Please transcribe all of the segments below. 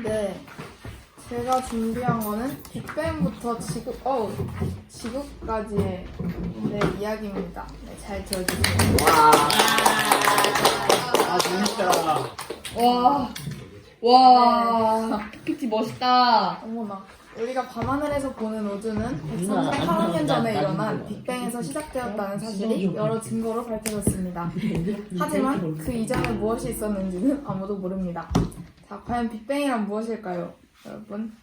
네, 제가 준비한 거는 빅뱅부터 지구까지의 이야기입니다. 네, 잘 들어주세요. 아 진짜. 와, PPT 멋있다. 어머나, 우리가 밤하늘에서 보는 우주는 138억 년 전에 일어난 빅뱅에서 시작되었다는 사실이 여러 증거로 밝혀졌습니다. 하지만 그 이전에 무엇이 있었는지는 아무도 모릅니다. 자, 과연 빅뱅이란 무엇일까요, 여러분?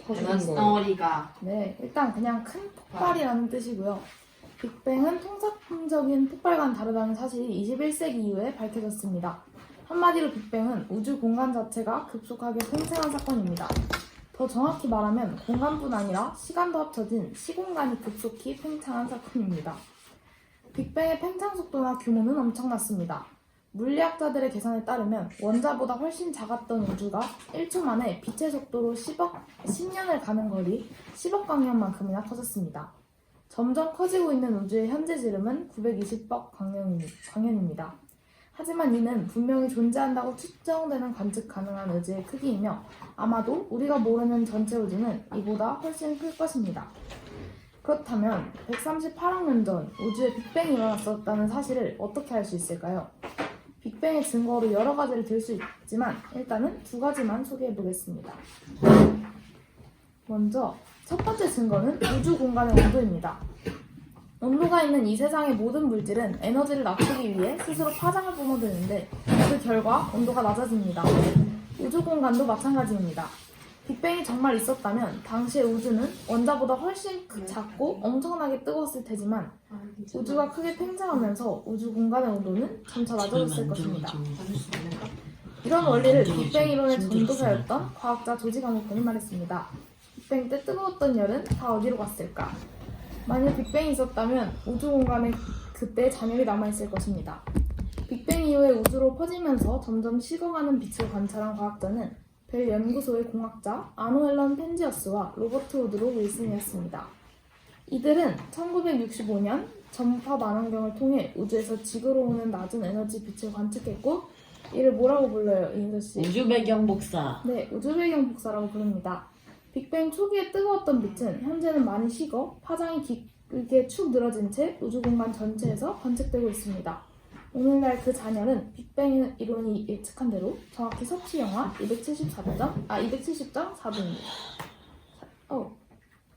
덩어리가. 네, 일단 그냥 큰 폭발이라는 뜻이고요. 빅뱅은 통상적인 폭발과는 다르다는 사실이 21세기 이후에 밝혀졌습니다. 한마디로 빅뱅은 우주 공간 자체가 급속하게 팽창한 사건입니다. 더 정확히 말하면 공간뿐 아니라 시간도 합쳐진 시공간이 급속히 팽창한 사건입니다. 빅뱅의 팽창 속도나 규모는 엄청났습니다. 물리학자들의 계산에 따르면 원자보다 훨씬 작았던 우주가 1초 만에 빛의 속도로 10년을 가는 거리 10억 광년만큼이나 커졌습니다. 점점 커지고 있는 우주의 현재 지름은 920억 광년입니다. 하지만 이는 분명히 존재한다고 추정되는 관측 가능한 우주의 크기이며 아마도 우리가 모르는 전체 우주는 이보다 훨씬 클 것입니다. 그렇다면 138억 년 전 우주에 빅뱅이 일어났었다는 사실을 어떻게 알 수 있을까요? 빅뱅의 증거로 여러 가지를 들 수 있지만 일단은 두 가지만 소개해 보겠습니다. 먼저 첫 번째 증거는 우주 공간의 온도입니다. 온도가 있는 이 세상의 모든 물질은 에너지를 낮추기 위해 스스로 파장을 뿜어대는데 그 결과 온도가 낮아집니다. 우주 공간도 마찬가지입니다. 빅뱅이 정말 있었다면 당시의 우주는 원자보다 훨씬 작고 엄청나게 뜨거웠을 테지만 우주가 크게 팽창하면서 우주 공간의 온도는 점차 낮아졌을 것입니다. 이런 원리를 빅뱅 이론의 전도사였던 과학자 조지 가모폰이 말했습니다. 빅뱅 때 뜨거웠던 열은 다 어디로 갔을까? 만약 빅뱅이 있었다면 우주 공간에 그때 잔열이 남아있을 것입니다. 빅뱅 이후에 우주로 퍼지면서 점점 식어가는 빛을 관찰한 과학자는 벨 연구소의 공학자 아노 앨런 펜지어스와 로버트 우드로 윌슨이었습니다. 이들은 1965년 전파 망원경을 통해 우주에서 지구로 오는 낮은 에너지 빛을 관측했고 이를 뭐라고 불러요, 이인서 씨? 우주 배경 복사. 네, 우주 배경 복사라고 부릅니다. 빅뱅 초기에 뜨거웠던 빛은 현재는 많이 식어 파장이 길게 축 늘어진 채 우주 공간 전체에서 관측되고 있습니다. 오늘날 그 잔열은 빅뱅 이론이 예측한 대로 정확히 섭씨 영하 270.4도입니다.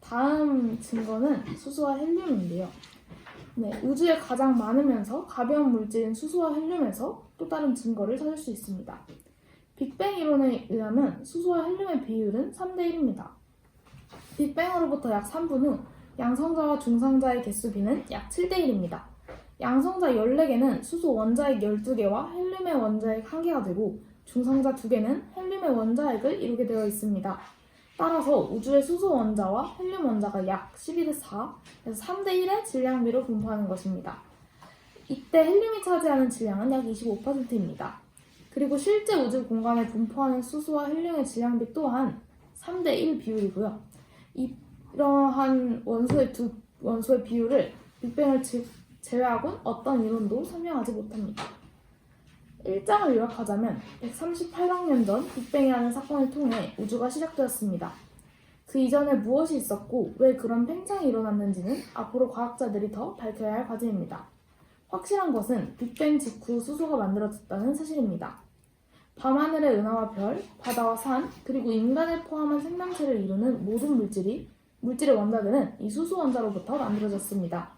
다음 증거는 수소와 헬륨인데요. 네, 우주에 가장 많으면서 가벼운 물질인 수소와 헬륨에서 또 다른 증거를 찾을 수 있습니다. 빅뱅 이론에 의하면 수소와 헬륨의 비율은 3대1입니다. 빅뱅으로부터 약 3분 후 양성자와 중성자의 개수 비는 약 7대1입니다. 양성자 14개는 수소 원자핵 12개와 헬륨의 원자핵 1개가 되고 중성자 2개는 헬륨의 원자핵을 이루게 되어 있습니다. 따라서 우주의 수소 원자와 헬륨 원자가 약 11대 4, 그래서 3대1의 질량비로 분포하는 것입니다. 이때 헬륨이 차지하는 질량은 약 25%입니다. 그리고 실제 우주 공간에 분포하는 수소와 헬륨의 질량비 또한 3대1 비율이고요. 이러한 원소의 비율을 빅뱅을 제외하고는 어떤 이론도 설명하지 못합니다. 일장을 요약하자면 138억 년 전 빅뱅이라는 사건을 통해 우주가 시작되었습니다. 그 이전에 무엇이 있었고 왜 그런 팽창이 일어났는지는 앞으로 과학자들이 더 밝혀야 할 과제입니다. 확실한 것은 빅뱅 직후 수소가 만들어졌다는 사실입니다. 밤하늘의 은하와 별, 바다와 산, 그리고 인간을 포함한 생명체를 이루는 모든 물질의 원자들은 이 수소 원자로부터 만들어졌습니다.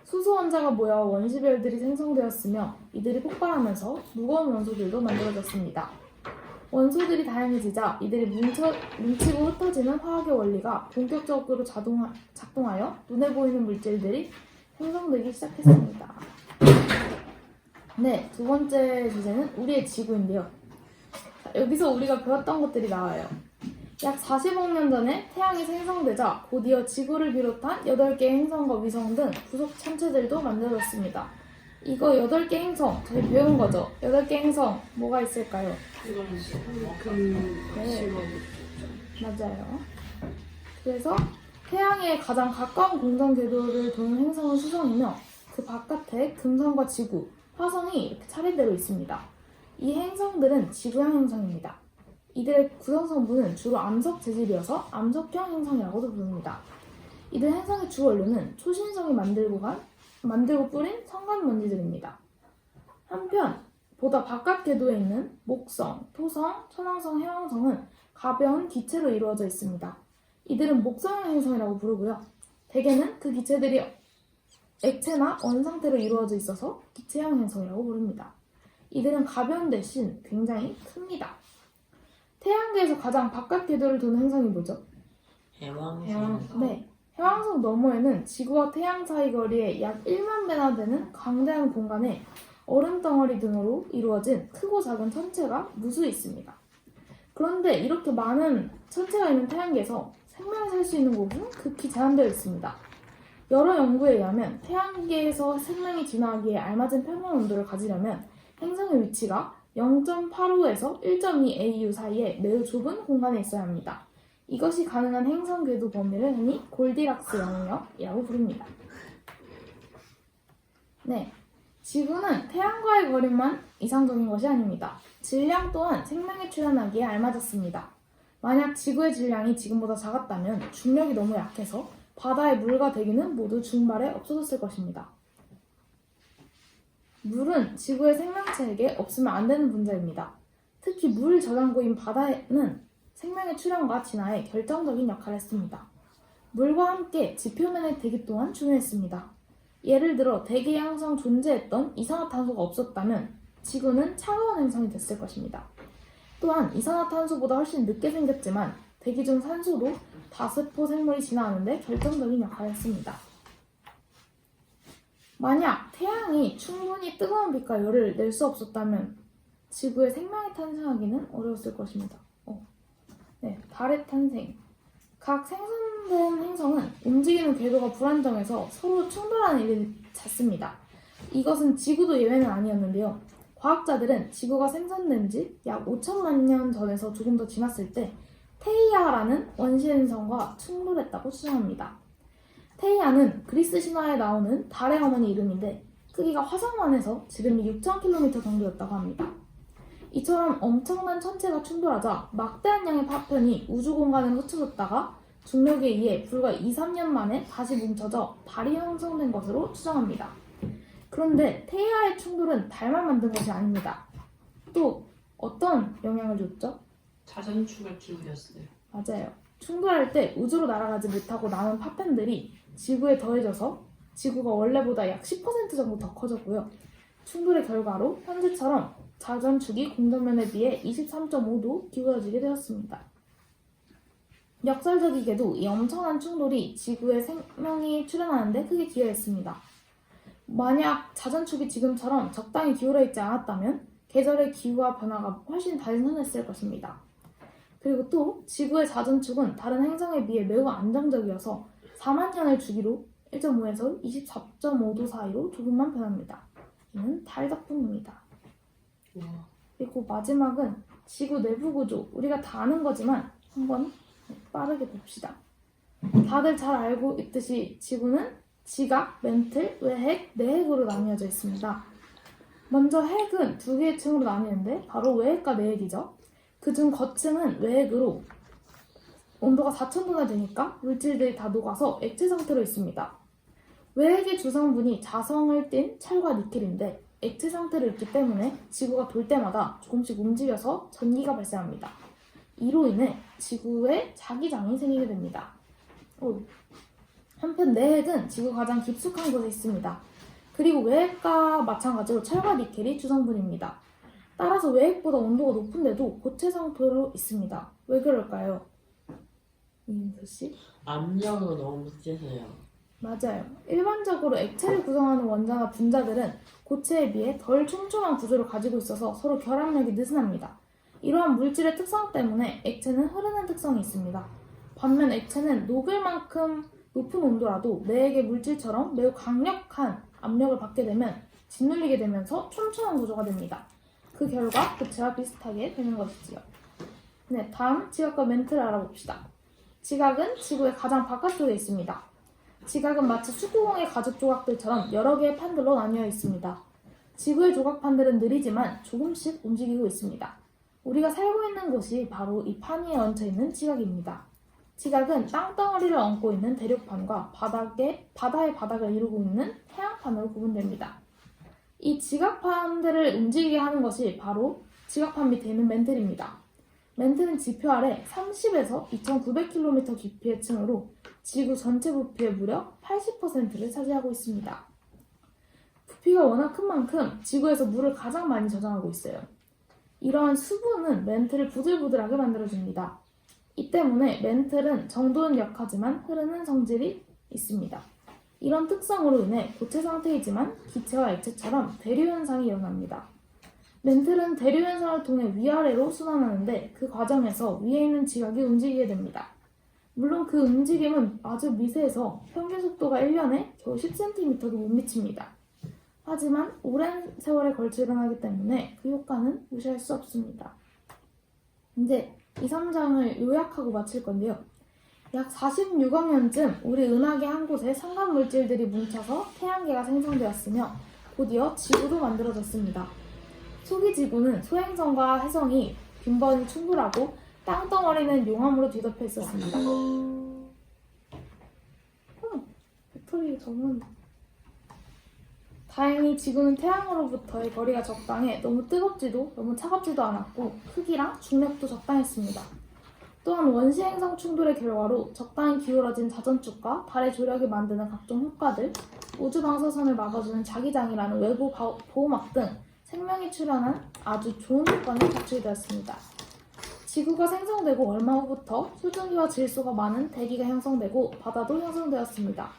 수소 원자가 모여 원시별들이 생성되었으며 이들이 폭발하면서 무거운 원소들도 만들어졌습니다. 원소들이 다양해지자 이들이 뭉치고 흩어지는 화학의 원리가 본격적으로 작동하여 눈에 보이는 물질들이 생성되기 시작했습니다. 네, 두 번째 주제는 우리의 지구인데요. 여기서 우리가 배웠던 것들이 나와요. 약 40억 년 전에 태양이 생성되자 곧이어 지구를 비롯한 8개의 행성과 위성 등 부속 천체들도 만들어졌습니다. 이거 8개 행성, 저희 배운 거죠? 8개 행성, 뭐가 있을까요? 네, 맞아요. 그래서 태양에 가장 가까운 공전 궤도를 도는 행성은 수성이며 그 바깥에 금성과 지구, 화성이 이렇게 차례대로 있습니다. 이 행성들은 지구형 행성입니다. 이들의 구성성분은 주로 암석 재질이어서 암석형 행성이라고도 부릅니다. 이들 행성의 주 원료는 초신성이 만들고 뿌린 성간먼지들입니다. 한편 보다 바깥 궤도에 있는 목성, 토성, 천왕성, 해왕성은 가벼운 기체로 이루어져 있습니다. 이들은 목성형 행성이라고 부르고요. 대개는 그 기체들이 액체나 원 상태로 이루어져 있어서 기체형 행성이라고 부릅니다. 이들은 가벼운 대신 굉장히 큽니다. 태양계에서 가장 바깥 궤도를 도는 행성이 뭐죠? 해왕성. 네, 해왕성 너머에는 지구와 태양 사이 거리에 약 1만 배나 되는 광대한 공간에 얼음 덩어리 등으로 이루어진 크고 작은 천체가 무수히 있습니다. 그런데 이렇게 많은 천체가 있는 태양계에서 생명이 살 수 있는 곳은 극히 제한되어 있습니다. 여러 연구에 의하면 태양계에서 생명이 진화하기에 알맞은 평형 온도를 가지려면 행성의 위치가 0.85에서 1.2 AU 사이에 매우 좁은 공간에 있어야 합니다. 이것이 가능한 행성 궤도 범위를 흔히 골디락스 영역이라고 부릅니다. 네, 지구는 태양과의 거리만 이상적인 것이 아닙니다. 질량 또한 생명이 출현하기에 알맞았습니다. 만약 지구의 질량이 지금보다 작았다면 중력이 너무 약해서 바다의 물과 대기는 모두 중발에 없어졌을 것입니다. 물은 지구의 생명체에게 없으면 안 되는 존재입니다. 특히 물 저장고인 바다는 생명의 출현과 진화에 결정적인 역할을 했습니다. 물과 함께 지표면의 대기 또한 중요했습니다. 예를 들어 대기에 항상 존재했던 이산화탄소가 없었다면 지구는 차가운 행성이 됐을 것입니다. 또한 이산화탄소보다 훨씬 늦게 생겼지만 대기 중 산소도 다세포 생물이 진화하는데 결정적인 역할을 했습니다. 만약 태양이 충분히 뜨거운 빛과 열을 낼 수 없었다면 지구에 생명이 탄생하기는 어려웠을 것입니다. 네, 달의 탄생. 각 생성된 행성은 움직이는 궤도가 불안정해서 서로 충돌하는 일이 잦습니다. 이것은 지구도 예외는 아니었는데요. 과학자들은 지구가 생성된 지 약 5천만 년 전에서 조금 더 지났을 때 테이아라는 원시 행성과 충돌했다고 추정합니다. 테이아는 그리스 신화에 나오는 달의 어머니 이름인데 크기가 화성만 해서 지름이 6,000km 정도였다고 합니다. 이처럼 엄청난 천체가 충돌하자 막대한 양의 파편이 우주 공간에 흩어졌다가 중력에 의해 불과 2-3년 만에 다시 뭉쳐져 달이 형성된 것으로 추정합니다. 그런데 테이아의 충돌은 달만 만든 것이 아닙니다. 또 어떤 영향을 줬죠? 자전축을 기울였어요. 맞아요. 충돌할 때 우주로 날아가지 못하고 남은 파편들이 지구에 더해져서 지구가 원래보다 약 10% 정도 더 커졌고요. 충돌의 결과로 현재처럼 자전축이 공전면에 비해 23.5도 기울어지게 되었습니다. 역설적이게도 이 엄청난 충돌이 지구에 생명이 출현하는데 크게 기여했습니다. 만약 자전축이 지금처럼 적당히 기울어 있지 않았다면 계절의 기후와 변화가 훨씬 단순했을 것입니다. 그리고 또 지구의 자전축은 다른 행성에 비해 매우 안정적이어서 4만 년을 주기로 1.5에서 24.5도 사이로 조금만 변합니다. 이는 달 덕분입니다. 우와. 그리고 마지막은 지구 내부 구조. 우리가 다 아는 거지만 한번 빠르게 봅시다. 다들 잘 알고 있듯이 지구는 지각, 멘틀, 외핵, 내핵으로 나뉘어져 있습니다. 먼저 핵은 두 개의 층으로 나뉘는데 바로 외핵과 내핵이죠. 그중 겉층은 외핵으로 온도가 4000도나 되니까 물질들이 다 녹아서 액체 상태로 있습니다. 외핵의 주성분이 자성을 띤 철과 니켈인데 액체 상태로 있기 때문에 지구가 돌 때마다 조금씩 움직여서 전기가 발생합니다. 이로 인해 지구에 자기장이 생기게 됩니다. 한편 내핵은 지구 가장 깊숙한 곳에 있습니다. 그리고 외핵과 마찬가지로 철과 니켈이 주성분입니다. 따라서 외핵보다 온도가 높은데도 고체 상태로 있습니다. 왜 그럴까요? 이민서 씨? 압력으로 너무 세서요. 맞아요. 일반적으로 액체를 구성하는 원자나 분자들은 고체에 비해 덜 촘촘한 구조를 가지고 있어서 서로 결합력이 느슨합니다. 이러한 물질의 특성 때문에 액체는 흐르는 특성이 있습니다. 반면 액체는 녹을 만큼 높은 온도라도 내액의 물질처럼 매우 강력한 압력을 받게 되면 짓눌리게 되면서 촘촘한 구조가 됩니다. 그 결과 고체와 비슷하게 되는 것이지요. 네, 다음 지각과 멘트를 알아봅시다. 지각은 지구의 가장 바깥쪽에 있습니다. 지각은 마치 축구공의 가죽 조각들처럼 여러 개의 판들로 나뉘어 있습니다. 지구의 조각판들은 느리지만 조금씩 움직이고 있습니다. 우리가 살고 있는 곳이 바로 이 판 위에 얹혀 있는 지각입니다. 지각은 땅덩어리를 얹고 있는 대륙판과 바다의 바닥을 이루고 있는 해양판으로 구분됩니다. 이 지각판들을 움직이게 하는 것이 바로 지각판 밑에 있는 멘틀입니다. 멘틀은 지표 아래 30에서 2,900km 깊이의 층으로 지구 전체 부피의 무려 80%를 차지하고 있습니다. 부피가 워낙 큰 만큼 지구에서 물을 가장 많이 저장하고 있어요. 이러한 수분은 멘틀을 부들부들하게 만들어줍니다. 이 때문에 멘틀은 정도는 약하지만 흐르는 성질이 있습니다. 이런 특성으로 인해 고체 상태이지만 기체와 액체처럼 대류 현상이 일어납니다. 멘틀은 대류 현상을 통해 위아래로 순환하는데 그 과정에서 위에 있는 지각이 움직이게 됩니다. 물론 그 움직임은 아주 미세해서 평균 속도가 1년에 겨우 10cm도 못 미칩니다. 하지만 오랜 세월에 걸쳐 일어나기 때문에 그 효과는 무시할 수 없습니다. 이제 2, 3장을 요약하고 마칠 건데요. 약 46억 년쯤 우리 은하계 한 곳에 상간 물질들이 뭉쳐서 태양계가 생성되었으며 곧이어 지구도 만들어졌습니다. 초기 지구는 소행성과 해성이 균번이 충돌하고 땅덩어리는 용암으로 뒤덮여 있었습니다. 배터리 전원. 다행히 지구는 태양으로부터의 거리가 적당해 너무 뜨겁지도 너무 차갑지도 않았고 크기랑 중력도 적당했습니다. 또한 원시 행성 충돌의 결과로 적당히 기울어진 자전축과 달의 조력이 만드는 각종 효과들, 우주 방사선을 막아주는 자기장이라는 외부 보호막 등 생명이 출현한 아주 좋은 조건이 갖추어졌습니다. 지구가 생성되고 얼마 후부터 수증기와 질소가 많은 대기가 형성되고 바다도 형성되었습니다.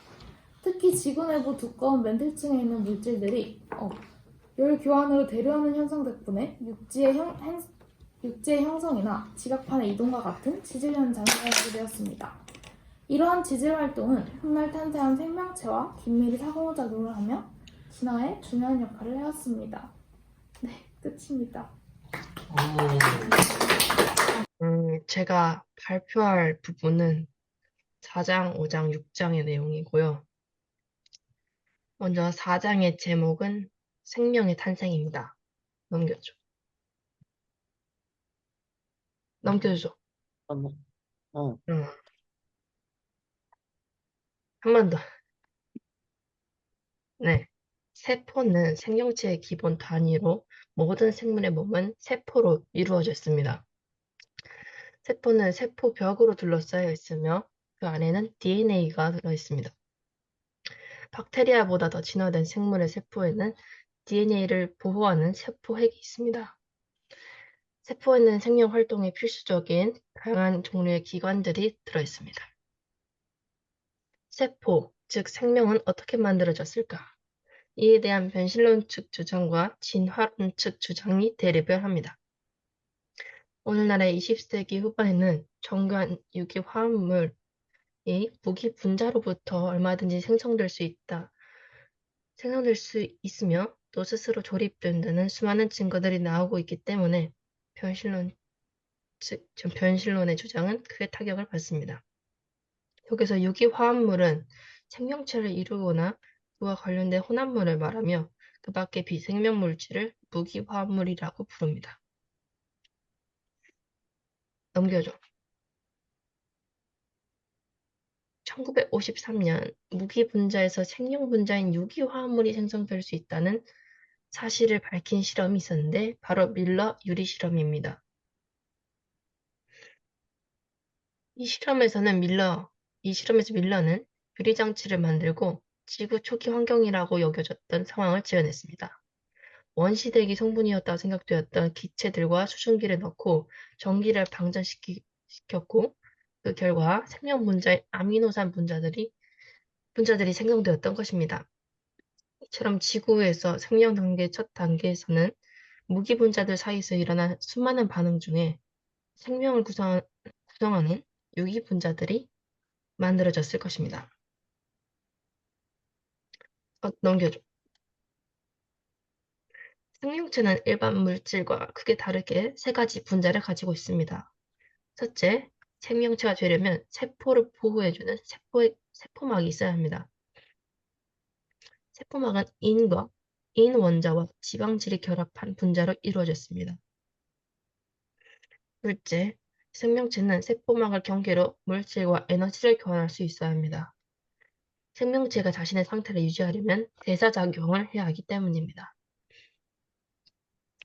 특히 지구 내부 두꺼운 멘틀층에 있는 물질들이 열 교환으로 대류하는 현상 덕분에 육지의 형성이나 지각판의 이동과 같은 지질 현상이 발생하게 되었습니다. 이러한 지질 활동은 훗날 탄생한 생명체와 긴밀히 상호작용을 하며 진화에 중요한 역할을 해왔습니다. 네, 끝입니다. 제가 발표할 부분은 4장, 5장, 6장의 내용이고요. 먼저 4장의 제목은 생명의 탄생입니다. 넘겨줘. 넘겨줘. 응. 한 번 더. 네. 세포는 생명체의 기본 단위로 모든 생물의 몸은 세포로 이루어져 있습니다. 세포는 세포벽으로 둘러싸여 있으며 그 안에는 DNA가 들어있습니다. 박테리아보다 더 진화된 생물의 세포에는 DNA를 보호하는 세포핵이 있습니다. 세포에는 생명 활동에 필수적인 다양한 종류의 기관들이 들어있습니다. 세포, 즉 생명은 어떻게 만들어졌을까? 이에 대한 변실론 측 주장과 진화론 측 주장이 대립을 합니다. 오늘날의 20세기 후반에는 정교한 유기화합물이 무기 분자로부터 얼마든지 생성될 수 있으며 또 스스로 조립된다는 수많은 증거들이 나오고 있기 때문에 변실론의 주장은 크게 타격을 받습니다. 여기서 유기화합물은 생명체를 이루거나 그와 관련된 혼합물을 말하며 그 밖의 비생명 물질을 무기화합물이라고 부릅니다. 넘겨줘. 1953년 무기분자에서 생명분자인 유기화합물이 생성될 수 있다는 사실을 밝힌 실험이 있었는데 바로 밀러 유리 실험입니다. 이 실험에서 밀러는 유리장치를 만들고 지구 초기 환경이라고 여겨졌던 상황을 재현했습니다. 원시대기 성분이었다고 생각되었던 기체들과 수증기를 넣고 전기를 방전시켰고 그 결과 생명 분자인 아미노산 분자들이 생성되었던 것입니다. 이처럼 지구에서 생명 단계 첫 단계에서는 무기 분자들 사이에서 일어난 수많은 반응 중에 생명을 구성하는 유기 분자들이 만들어졌을 것입니다. 넘겨줘. 생명체는 일반 물질과 크게 다르게 세 가지 분자를 가지고 있습니다. 첫째, 생명체가 되려면 세포를 보호해주는 세포막이 있어야 합니다. 세포막은 인 원자와 지방질이 결합한 분자로 이루어졌습니다. 둘째, 생명체는 세포막을 경계로 물질과 에너지를 교환할 수 있어야 합니다. 생명체가 자신의 상태를 유지하려면 대사작용을 해야 하기 때문입니다.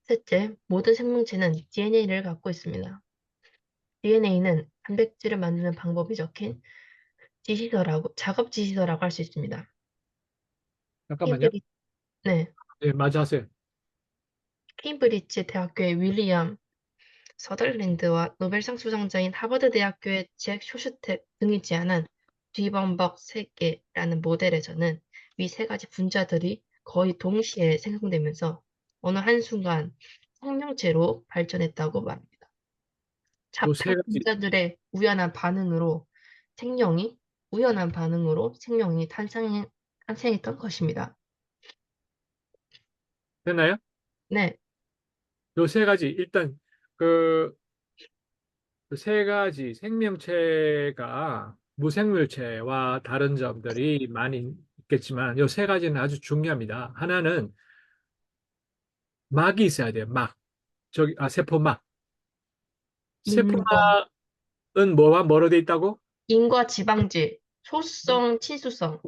셋째, 모든 생명체는 DNA를 갖고 있습니다. DNA는 단백질을 만드는 방법이 적힌 작업 지시서라고 할 수 있습니다. 잠깐만요. 케임브리, 네, 네, 마저 하세요. 케임브리지 대학교의 윌리엄 서덜랜드와 노벨상 수상자인 하버드 대학교의 잭 쇼스텍 등이 제안한 뒤범벅 세계라는 모델에서는 위 세 가지 분자들이 거의 동시에 생성되면서 어느 한순간 생명체로 발전했다고 말합니다. 요 자표 세 가지 분자들의 우연한 반응으로 생명이 탄생했던 것입니다. 됐나요? 네, 요 세 가지 일단 그 세 가지 생명체가 무생물체와 다른 점들이 많이 있겠지만 요 세 가지는 아주 중요합니다. 하나는 막이 있어야 돼요. 막. 세포막. 인과, 세포막은 뭐와 뭐로 돼 있다고? 인과 지방질, 소수성, 친수성,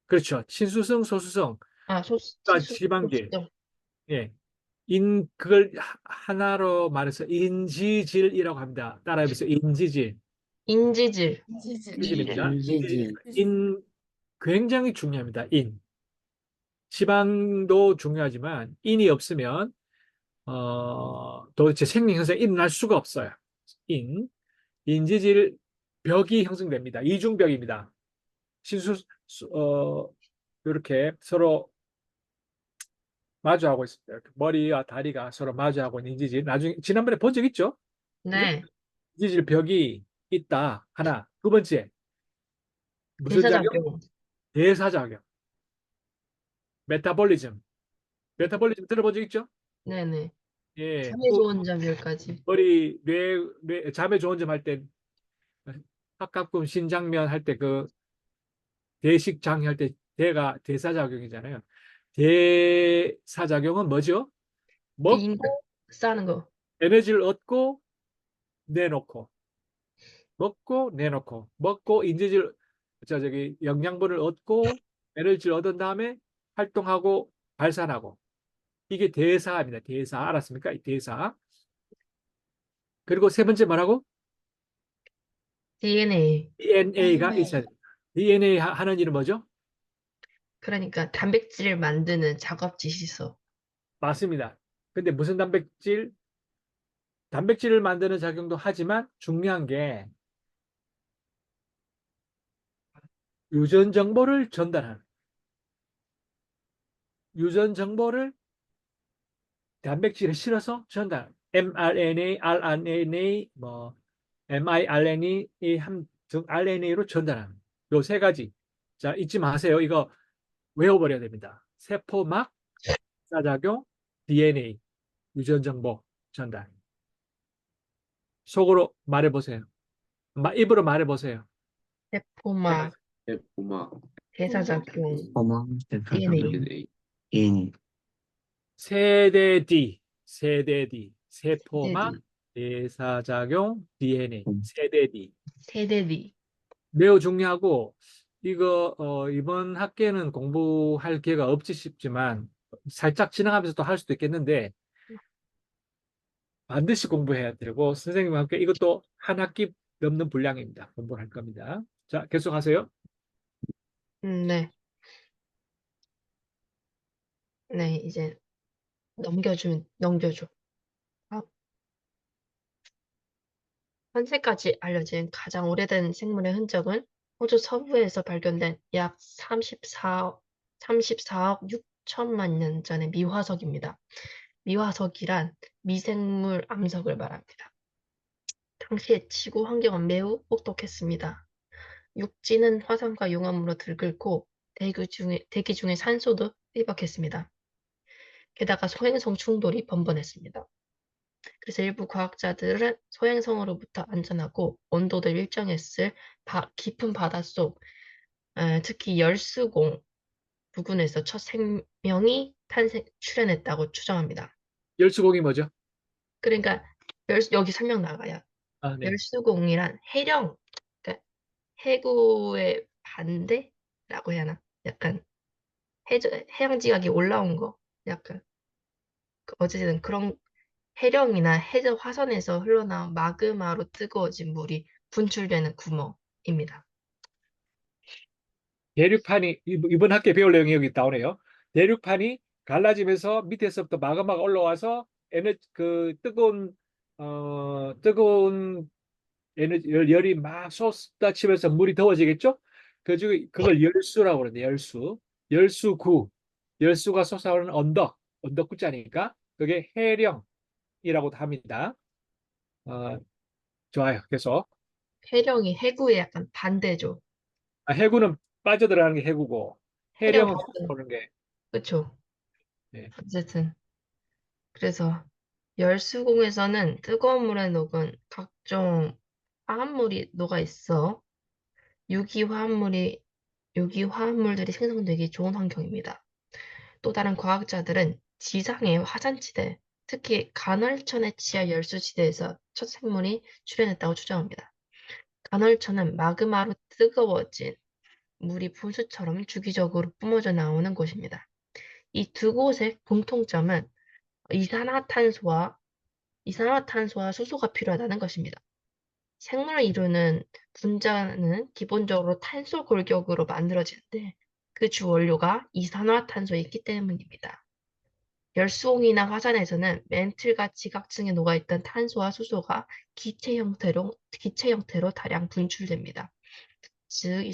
그렇죠. 친수성, 소수성, 지방계. 소수성, 예. 그걸 하나로 말해서 인지질이라고 합니다. 따라해보세요. 인지질. 인지질, 인지질입니다. 인지질. 굉장히 중요합니다. 지방도 중요하지만 인이 없으면 도대체 생명 현상이 일어날 수가 없어요. 인지질 벽이 형성됩니다. 이중벽입니다. 신수 이렇게 서로 마주하고 있습니다. 이렇게 머리와 다리가 서로 마주하고 있는 인지질. 나중에 지난번에 본 적 있죠? 네, 인지질 벽이 있다. 하나. 두 번째 무슨 작용? 대사작용, 대사작용. 메타볼리즘. 메타볼리즘 들어본 적 있죠? 네네, 예. 잠에 좋은 잠열까지, 머리 잠에 좋은 점 할 때 합갑근 신장면 할 때 그 대식장 할 때 대사작용이잖아요. 대사작용은 뭐죠? 비인가 먹고 싸는 거, 에너지를 얻고 내놓고 먹고 인지질 영양분을 얻고 에너지를 얻은 다음에 활동하고 발산하고 이게 대사입니다. 대사 알았습니까? 이 대사. 그리고 세 번째 뭐라고? DNA, DNA가 있어야 됩니다. DNA 하는 일은 뭐죠? 그러니까 단백질을 만드는 작업 지시서, 맞습니다. 근데 무슨 단백질을 만드는 작용도 하지만 중요한 게 유전 정보를 전달하는 유전 정보를 단백질에 실어서 전달. mRNA, rRNA, miRNA 등 RNA로 전달하는 요 세 가지. 자, 잊지 마세요. 이거 외워버려야 됩니다. 세포막, 사작용, DNA, 유전 정보 전달. 속으로 말해보세요. 입으로 말해보세요. 세포막, 고마 대사작용, 고마 DNA, 인 세대 D, 세포막, 세대디, 대사작용, DNA, 세대 D. 세대디, 매우 중요하고 이거 이번 학기에는 공부할 기회가 없지 싶지만 살짝 지나가면서 또 할 수도 있겠는데 반드시 공부해야 되고 선생님과 함께 이것도 한 학기 넘는 분량입니다. 공부할 겁니다. 자, 계속하세요. 네, 네, 이제 넘겨줘. 아, 현재까지 알려진 가장 오래된 생물의 흔적은 호주 서부에서 발견된 약 34억 6천만 년 전의 미화석입니다. 미화석이란 미생물 암석을 말합니다. 당시의 지구 환경은 매우 혹독했습니다. 육지는 화산과 용암으로 들끓고 대기 중에 산소도 희박했습니다. 게다가 소행성 충돌이 번번했습니다. 그래서 일부 과학자들은 소행성으로부터 안전하고 온도도 일정했을 깊은 바닷속, 특히 열스공 부근에서 첫 생명이 출현했다고 추정합니다. 열수공이 뭐죠? 그러니까 여기 설명 나가요. 아, 네. 열수공이란 해령, 그러니까 해구의 반대라고 해야 하나? 약간 해양 지각이 올라온 거, 약간 어쨌든 그런 해령이나 해저 화산에서 흘러나온 마그마로 뜨거워진 물이 분출되는 구멍입니다. 대륙판이 이번 학기에 배울 내용이 여기 나오네요. 대륙판이 갈라지면서 밑에서부터 마그마가 올라와서 뜨거운 열이 막 쏟아지면서 물이 더워지겠죠? 그걸 열수라고 그러는데 열수. 열수구. 열수가 솟아오르는 언덕구자니까 그게 해령이라고도 합니다. 어, 좋아요. 계속. 해령이 해구의 약간 반대죠. 해구는 빠져들어가는 게 해구고 해령 해령은 반대. 솟아오르는 게 그렇죠. 네. 어쨌든 그래서 열수공에서는 뜨거운 물에 녹은 각종 화합물이 녹아 있어 유기화합물들이 생성되기 좋은 환경입니다. 또 다른 과학자들은 지상의 화산지대, 특히 간헐천의 지하 열수지대에서 첫 생물이 출현했다고 추정합니다. 간헐천은 마그마로 뜨거워진 물이 분수처럼 주기적으로 뿜어져 나오는 곳입니다. 이 두 곳의 공통점은 이산화탄소와 수소가 필요하다는 것입니다. 생물을 이루는 분자는 기본적으로 탄소 골격으로 만들어지는데 그 주 원료가 이산화탄소이기 때문입니다. 열수홍이나 화산에서는 멘틀과 지각층에 녹아있던 탄소와 수소가 기체 형태로 다량 분출됩니다. 즉,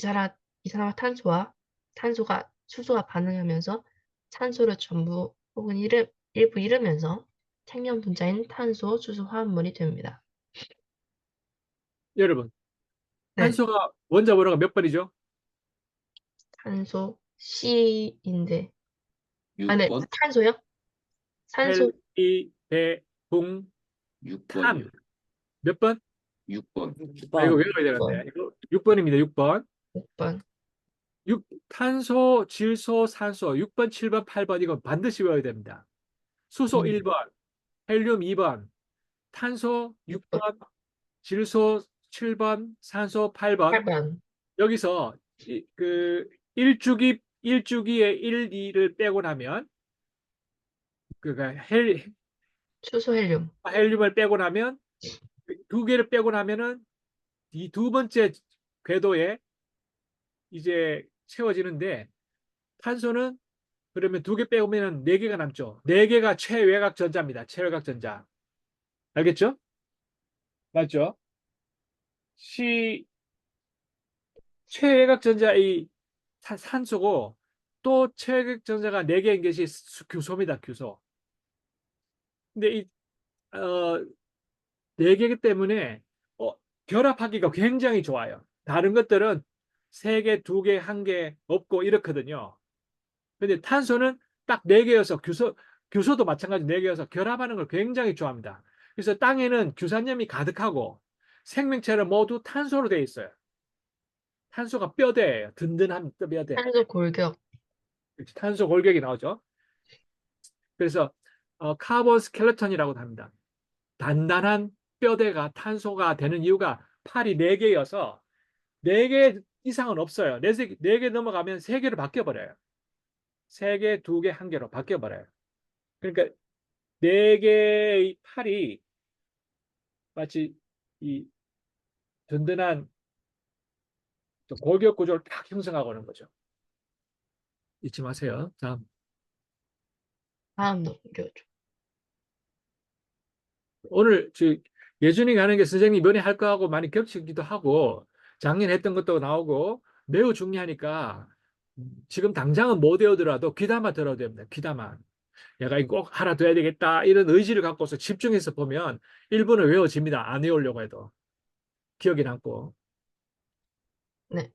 탄소가 수소와 반응하면서 탄소를 전부 혹은 일부 잃으면서 생명 분자인 탄소, 수소 화합물이 됩니다. 여러분, 네, 탄소가 원자 번호가 몇 번이죠? 탄소 C인데, 네, 6번? 탄소요? 산소 헬, 이, 배, 붕, 탄. 6번이요. 몇 번? 6번. 아, 이거 6번. 외워야 되는데. 이거 6번입니다. 6번. 6번. 탄소, 질소, 산소 6번, 7번, 8번 이거 반드시 외워야 됩니다. 수소 1번, 헬륨 2번, 탄소 6번, 질소 7번, 산소 8번. 8번. 여기서 그 일주기에 1, 2를 빼고 나면 그니까 수소 헬륨. 헬륨을 빼고 나면 두 개를 빼고 나면은 이 두 번째 궤도에 이제 채워지는데 탄소는 그러면 두 개 빼오면 네 개가 남죠. 네 개가 최외곽 전자입니다. 최외곽 전자. 알겠죠? 맞죠? 시 최외곽 전자 이 산소고 또 최외곽 전자가 네 개인 것이 규소입니다. 규소. 근데 이 네 개기 때문에 결합하기가 굉장히 좋아요. 다른 것들은 세 개, 두 개, 한 개 없고 이렇거든요. 근데 탄소는 딱 네 개여서 규소도 마찬가지 네 개여서 결합하는 걸 굉장히 좋아합니다. 그래서 땅에는 규산염이 가득하고 생명체는 모두 탄소로 되어 있어요. 탄소가 뼈대예요. 든든한 뼈대. 탄소 골격. 탄소 골격이 나오죠. 그래서 카본 스켈레톤이라고 합니다. 단단한 뼈대가 탄소가 되는 이유가 팔이 4개여서 4개 이상은 없어요. 4개 넘어가면 3개로 바뀌어버려요. 3개, 2개, 1개로 바뀌어버려요. 그러니까 4개의 팔이 마치 이 든든한 골격 구조를 딱 형성하고 있는 거죠. 잊지 마세요. 다음. 다음 넘겨줘. 오늘 예준이 가는 게 선생님 이번에 할 거하고 많이 겹치기도 하고 작년에 했던 것도 나오고 매우 중요하니까 지금 당장은 못 외우더라도 귀담아 들어야 됩니다. 귀담아. 내가 이거 꼭 알아둬야 되겠다 이런 의지를 갖고서 집중해서 보면 1분은 외워집니다. 안 외우려고 해도. 기억이 남고. 네.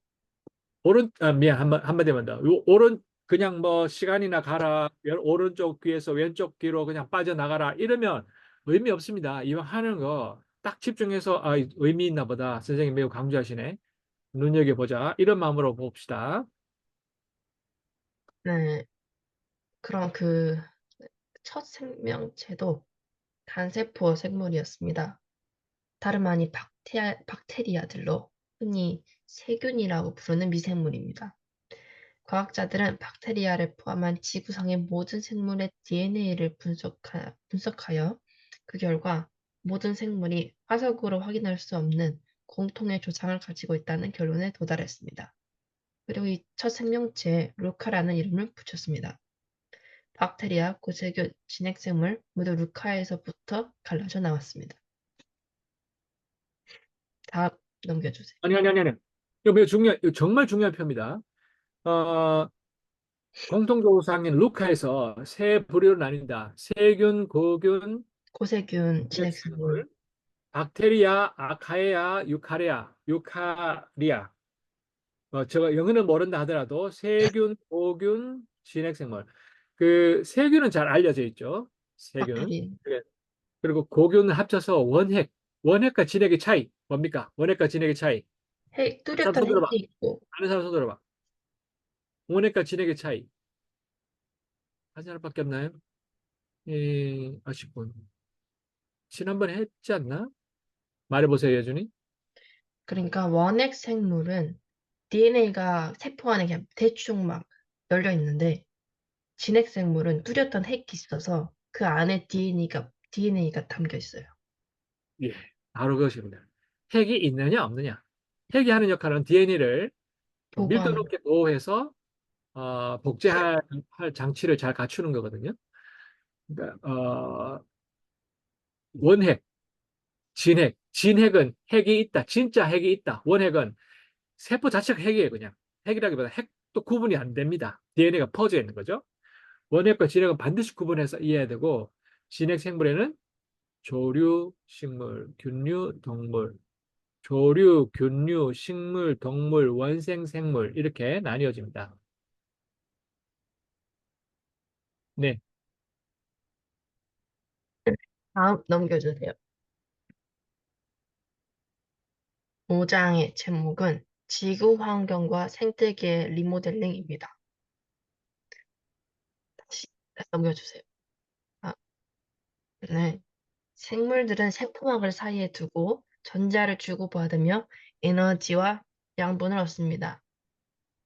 미안. 한마디만 더. 그냥 뭐 시간이나 가라. 오른쪽 귀에서 왼쪽 귀로 그냥 빠져나가라. 이러면 의미 없습니다. 이왕 하는 거 딱 집중해서 의미 있나 보다. 선생님 매우 강조하시네. 눈여겨보자. 이런 마음으로 봅시다. 네. 그럼 첫 생명체도 단세포 생물이었습니다. 다름 아닌 박테리아들로 흔히 세균이라고 부르는 미생물입니다. 과학자들은 박테리아를 포함한 지구상의 모든 생물의 DNA를 분석하여 그 결과 모든 생물이 화석으로 확인할 수 없는 공통의 조상을 가지고 있다는 결론에 도달했습니다. 그리고 이 첫 생명체에 루카라는 이름을 붙였습니다. 박테리아, 고세균, 진핵생물 모두 루카에서부터 갈라져 나왔습니다. 다음 넘겨주세요. 아니. 이거 정말 중요한 표입니다. 어, 공통조상인 루카에서 세 부류로 나뉜다. 세균, 고균, 고세균, 진핵생물, 생물, 박테리아, 아카에아, 유카리아. 제가 영어는 모른다 하더라도 세균, 고균, 진핵생물. 그 세균은 잘 알려져 있죠. 세균. 박테리아, 그래. 그리고 고균을 합쳐서 원핵. 원핵과 진핵의 차이. 뭡니까? 원핵과 진핵의 차이. 사람 뚜렷한 손 들어봐. 핵이 있고 아는 사람 손 들어봐. 원핵과 진핵의 차이. 한 사람밖에 없나요? 아쉽군. 지난번에 했지 않나? 말해보세요, 여준이. 그러니까 원핵 생물은 DNA가 세포 안에 그냥 대충 막 열려 있는데 진핵 생물은 뚜렷한 핵이 있어서 그 안에 DNA가 담겨 있어요. 예, 바로 그것입니다. 핵이 있느냐, 없느냐. 핵이 하는 역할은 DNA를 밀도 보고하는 높게 보호해서 복제할 장치를 잘 갖추는 거거든요. 그러니까, 원핵, 진핵. 진핵은 핵이 있다. 진짜 핵이 있다. 원핵은 세포 자체가 핵이에요, 그냥. 핵이라기보다 핵도 구분이 안 됩니다. DNA가 퍼져 있는 거죠. 원핵과 진핵은 반드시 구분해서 이해해야 되고, 진핵 생물에는 조류, 식물, 균류, 동물, 조류, 균류, 식물, 동물, 원생 생물 이렇게 나뉘어집니다. 네, 다음 넘겨주세요. 5장의 제목은 지구 환경과 생태계 리모델링입니다. 다시 넘겨주세요. 아, 네. 생물들은 세포막을 사이에 두고 전자를 주고받으며 에너지와 양분을 얻습니다.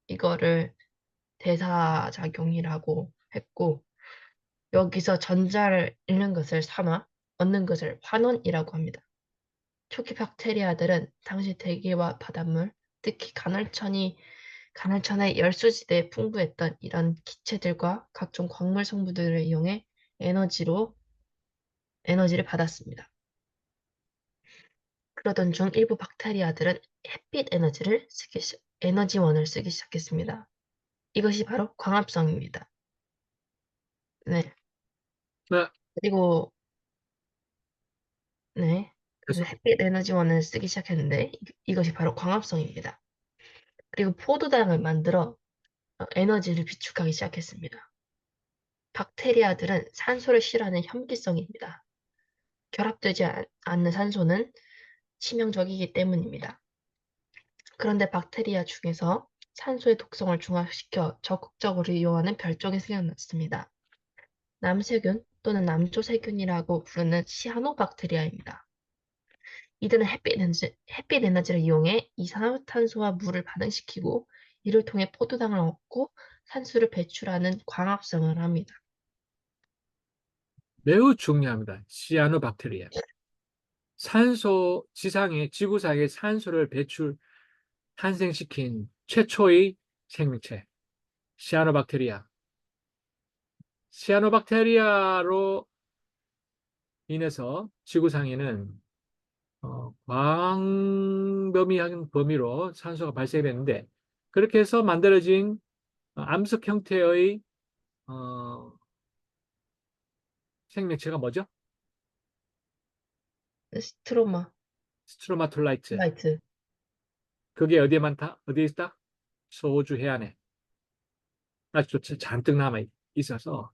이거를 대사작용이라고 했고, 여기서 전자를 잃는 것을 산화, 얻는 것을 환원이라고 합니다. 초기 박테리아들은 당시 대기와 바닷물, 특히 간헐천의 열수지대에 풍부했던 이런 기체들과 각종 광물 성분들을 이용해 에너지를 받았습니다. 그러던 중 일부 박테리아들은 햇빛 에너지원을 쓰기 시작했습니다. 이것이 바로 광합성입니다. 네. 네, 그리고 네. 그래서 계속. 햇빛 에너지원을 쓰기 시작했는데 이것이 바로 광합성입니다. 그리고 포도당을 만들어 에너지를 비축하기 시작했습니다. 박테리아들은 산소를 싫어하는 혐기성입니다. 결합되지 않는 산소는 치명적이기 때문입니다. 그런데 박테리아 중에서 산소의 독성을 중화시켜 적극적으로 이용하는 별종이 생겨났습니다. 남세균 또는 남조세균이라고 부르는 시아노박테리아입니다. 이들은 햇빛 에너지를 이용해 이산화탄소와 물을 반응시키고 이를 통해 포도당을 얻고 산소를 배출하는 광합성을 합니다. 매우 중요합니다. 시아노박테리아. 지구상에 산소를 탄생시킨 최초의 생명체. 시아노박테리아. 시아노박테리아로 인해서 지구상에는 광범위한 범위로 산소가 발생됐는데 그렇게 해서 만들어진 암석 형태의 생명체가 뭐죠? 스트로마, 스트로마톨라이트. 라이트, 그게 어디에 많다? 어디에 있다? 소호주 해안에 아직도 잔뜩 남아 있어서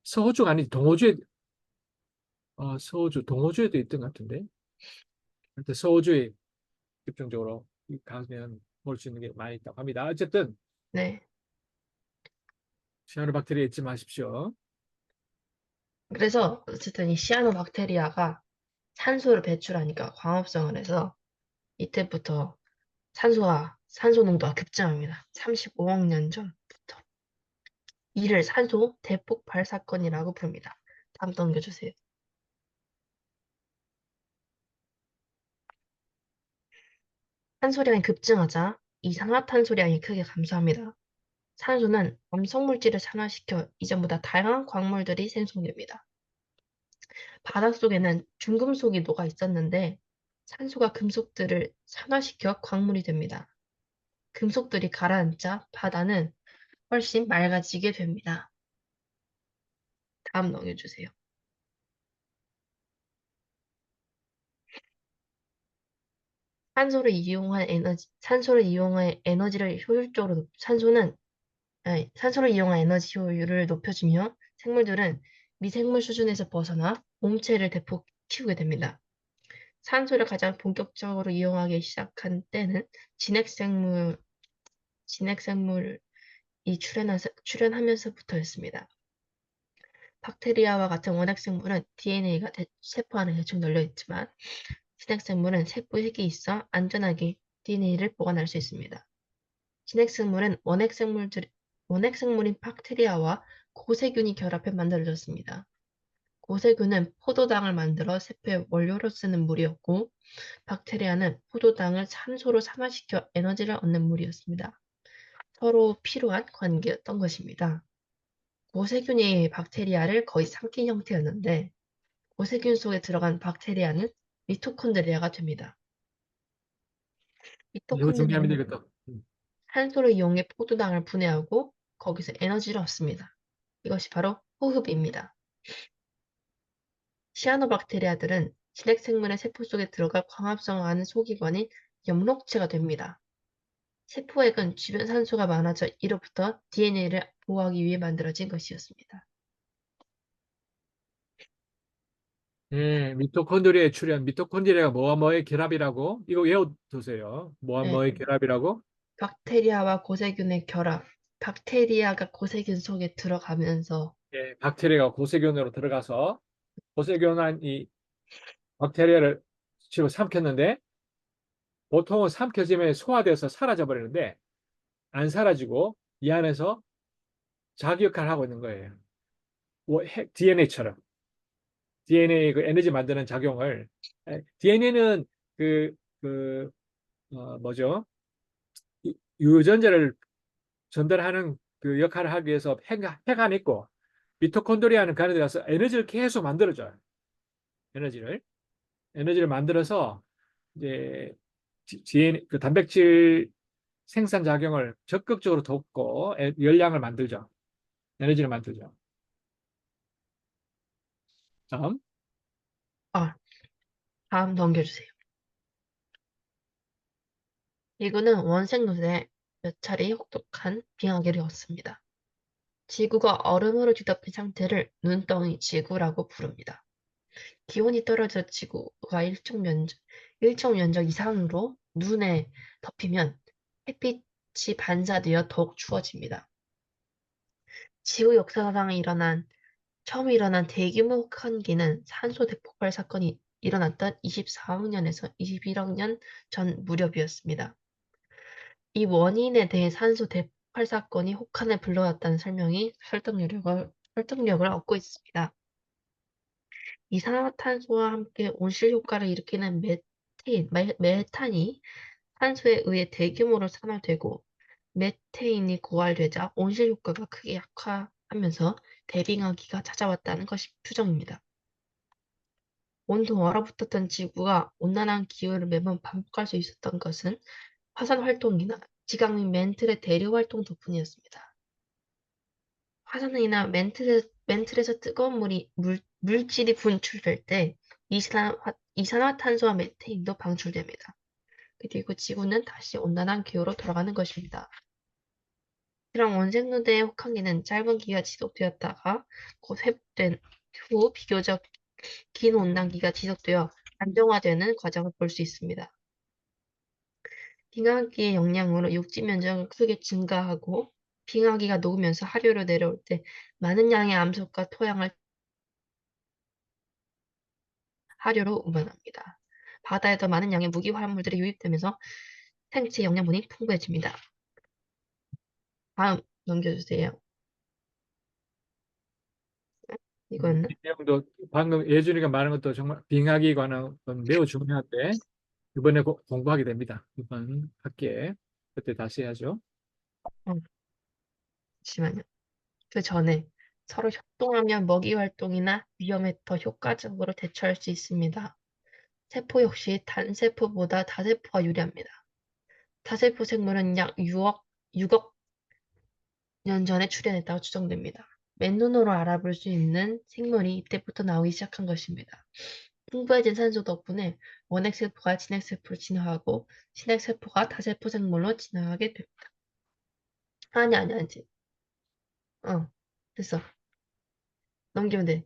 서호주가 아니지 동호주에도 있던 것 같은데. 하여튼 서호주에 집중적으로 가면 볼 수 있는 게 많이 있다고 합니다. 어쨌든 네, 시아노박테리아 잊지 마십시오. 그래서 어쨌든 이 시아노박테리아가 산소를 배출하니까 광합성을 해서 이때부터 산소 농도가 급증합니다. 35억 년 전부터. 이를 산소 대폭발 사건이라고 부릅니다. 다음 넘겨주세요. 산소량이 급증하자 이산화탄소량이 크게 감소합니다. 산소는 암석물질을 산화시켜 이전보다 다양한 광물들이 생성됩니다. 바닷속에는 중금속이 녹아 있었는데 산소가 금속들을 산화시켜 광물이 됩니다. 금속들이 가라앉자 바다는 훨씬 맑아지게 됩니다. 다음 넘겨주세요. 산소를 이용한 에너지를 효율적으로, 산소를 이용한 에너지 효율을 높여주며 생물들은 미생물 수준에서 벗어나 몸체를 대폭 키우게 됩니다. 산소를 가장 본격적으로 이용하기 시작한 때는 진핵생물이 출현하면서부터였습니다. 박테리아와 같은 원핵생물은 DNA가 세포 안에 대충 널려 있지만 진핵생물은 세포 핵이 있어 안전하게 DNA를 보관할 수 있습니다. 진핵생물은 원핵생물인 박테리아와 고세균이 결합해 만들어졌습니다. 고세균은 포도당을 만들어 세포의 원료로 쓰는 물이었고, 박테리아는 포도당을 산소로 산화시켜 에너지를 얻는 물이었습니다. 서로 필요한 관계였던 것입니다. 고세균이 박테리아를 거의 삼킨 형태였는데, 고세균 속에 들어간 박테리아는 미토콘드리아가 됩니다. 이거 중요합니다, 미토콘드리아는 이것도. 산소를 이용해 포도당을 분해하고 거기서 에너지를 얻습니다. 이것이 바로 호흡입니다. 시아노박테리아들은 진핵생물의 세포 속에 들어가 광합성하는 소기관인 엽록체가 됩니다. 세포액은 주변 산소가 많아져 이로부터 DNA를 보호하기 위해 만들어진 것이었습니다. 미토콘드리아의 출현. 미토콘드리아가 뭐와 뭐의 결합이라고? 이거 외워두세요. 뭐와 네, 뭐의 결합이라고? 박테리아와 고세균의 결합. 박테리아가 고세균 속에 들어가면서 예, 박테리아가 고세균으로 들어가서 고세균한 이 박테리아를 집어 삼켰는데 보통은 삼켜지면 소화돼서 사라져 버리는데 안 사라지고 이 안에서 자기 역할을 하고 있는 거예요. DNA처럼. DNA 그 에너지 만드는 작용을 DNA는 그, 그, 뭐죠? 유전자를 전달하는 그 역할을 하기 위해서 핵 안에 있고 미토콘드리아는 그 안에 들어가서 에너지를 계속 만들어줘요. 에너지를. 에너지를 만들어서 이제 그 단백질 생산 작용을 적극적으로 돕고 열량을 만들죠. 에너지를 만들죠. 다음. 아, 다음 넘겨주세요. 지구는 원색노드에 몇 차례 혹독한 빙하기를 겪습니다. 지구가 얼음으로 뒤덮인 상태를 눈덩이 지구라고 부릅니다. 기온이 떨어져 지구가 일정 면적 이상으로 눈에 덮이면 햇빛이 반사되어 더욱 추워집니다. 지구 역사상 처음 일어난 대규모 혹한기는 산소 대폭발 사건이 일어났던 24억 년에서 21억 년 전 무렵이었습니다. 이 원인에 대해 산소 대폭발 사건이 혹한을 불러왔다는 설명이 설득력을 얻고 있습니다. 이산화탄소와 함께 온실 효과를 일으키는 메탄이 산소에 의해 대규모로 산화되고 메테인이 고갈되자 온실 효과가 크게 약화하면서 대빙하기가 찾아왔다는 것이 추정입니다. 온통 얼어붙었던 지구가 온난한 기후를 매번 반복할 수 있었던 것은 화산 활동이나 지각 및 멘틀의 대류 활동 덕분이었습니다. 화산이나 멘틀에서 뜨거운 물질이 분출될 때 이산화탄소와 메테인도 방출됩니다. 그리고 지구는 다시 온난한 기후로 돌아가는 것입니다. 이런 원색노드의 혹한기는 짧은 기간 지속되었다가 곧 회복된 후 비교적 긴 온난기가 지속되어 안정화되는 과정을 볼 수 있습니다. 빙하기의 영향으로 육지 면적은 크게 증가하고 빙하기가 녹으면서 하류로 내려올 때 많은 양의 암석과 토양을 사료로 운반합니다. 바다에 더 많은 양의 무기 화합물들이 유입되면서 생체 영양분이 풍부해집니다. 다음 넘겨주세요. 이거였나? 이 내용도 방금 예준이가 말한 것도 정말 빙하기 관한 건 매우 중요한데 이번에 공부하게 됩니다. 이번 학기에 그때 다시 해야죠. 잠시만요. 그 전에 서로 협동하면 먹이 활동이나 위험에 더 효과적으로 대처할 수 있습니다. 세포 역시 단세포보다 다세포가 유리합니다. 다세포 생물은 약 6억 년 전에 출현했다고 추정됩니다. 맨눈으로 알아볼 수 있는 생물이 이때부터 나오기 시작한 것입니다. 풍부해진 산소 덕분에 원핵세포가 진핵세포로 진화하고 진핵세포가 다세포 생물로 진화하게 됩니다. 아니지. 됐어. 넘기면 돼.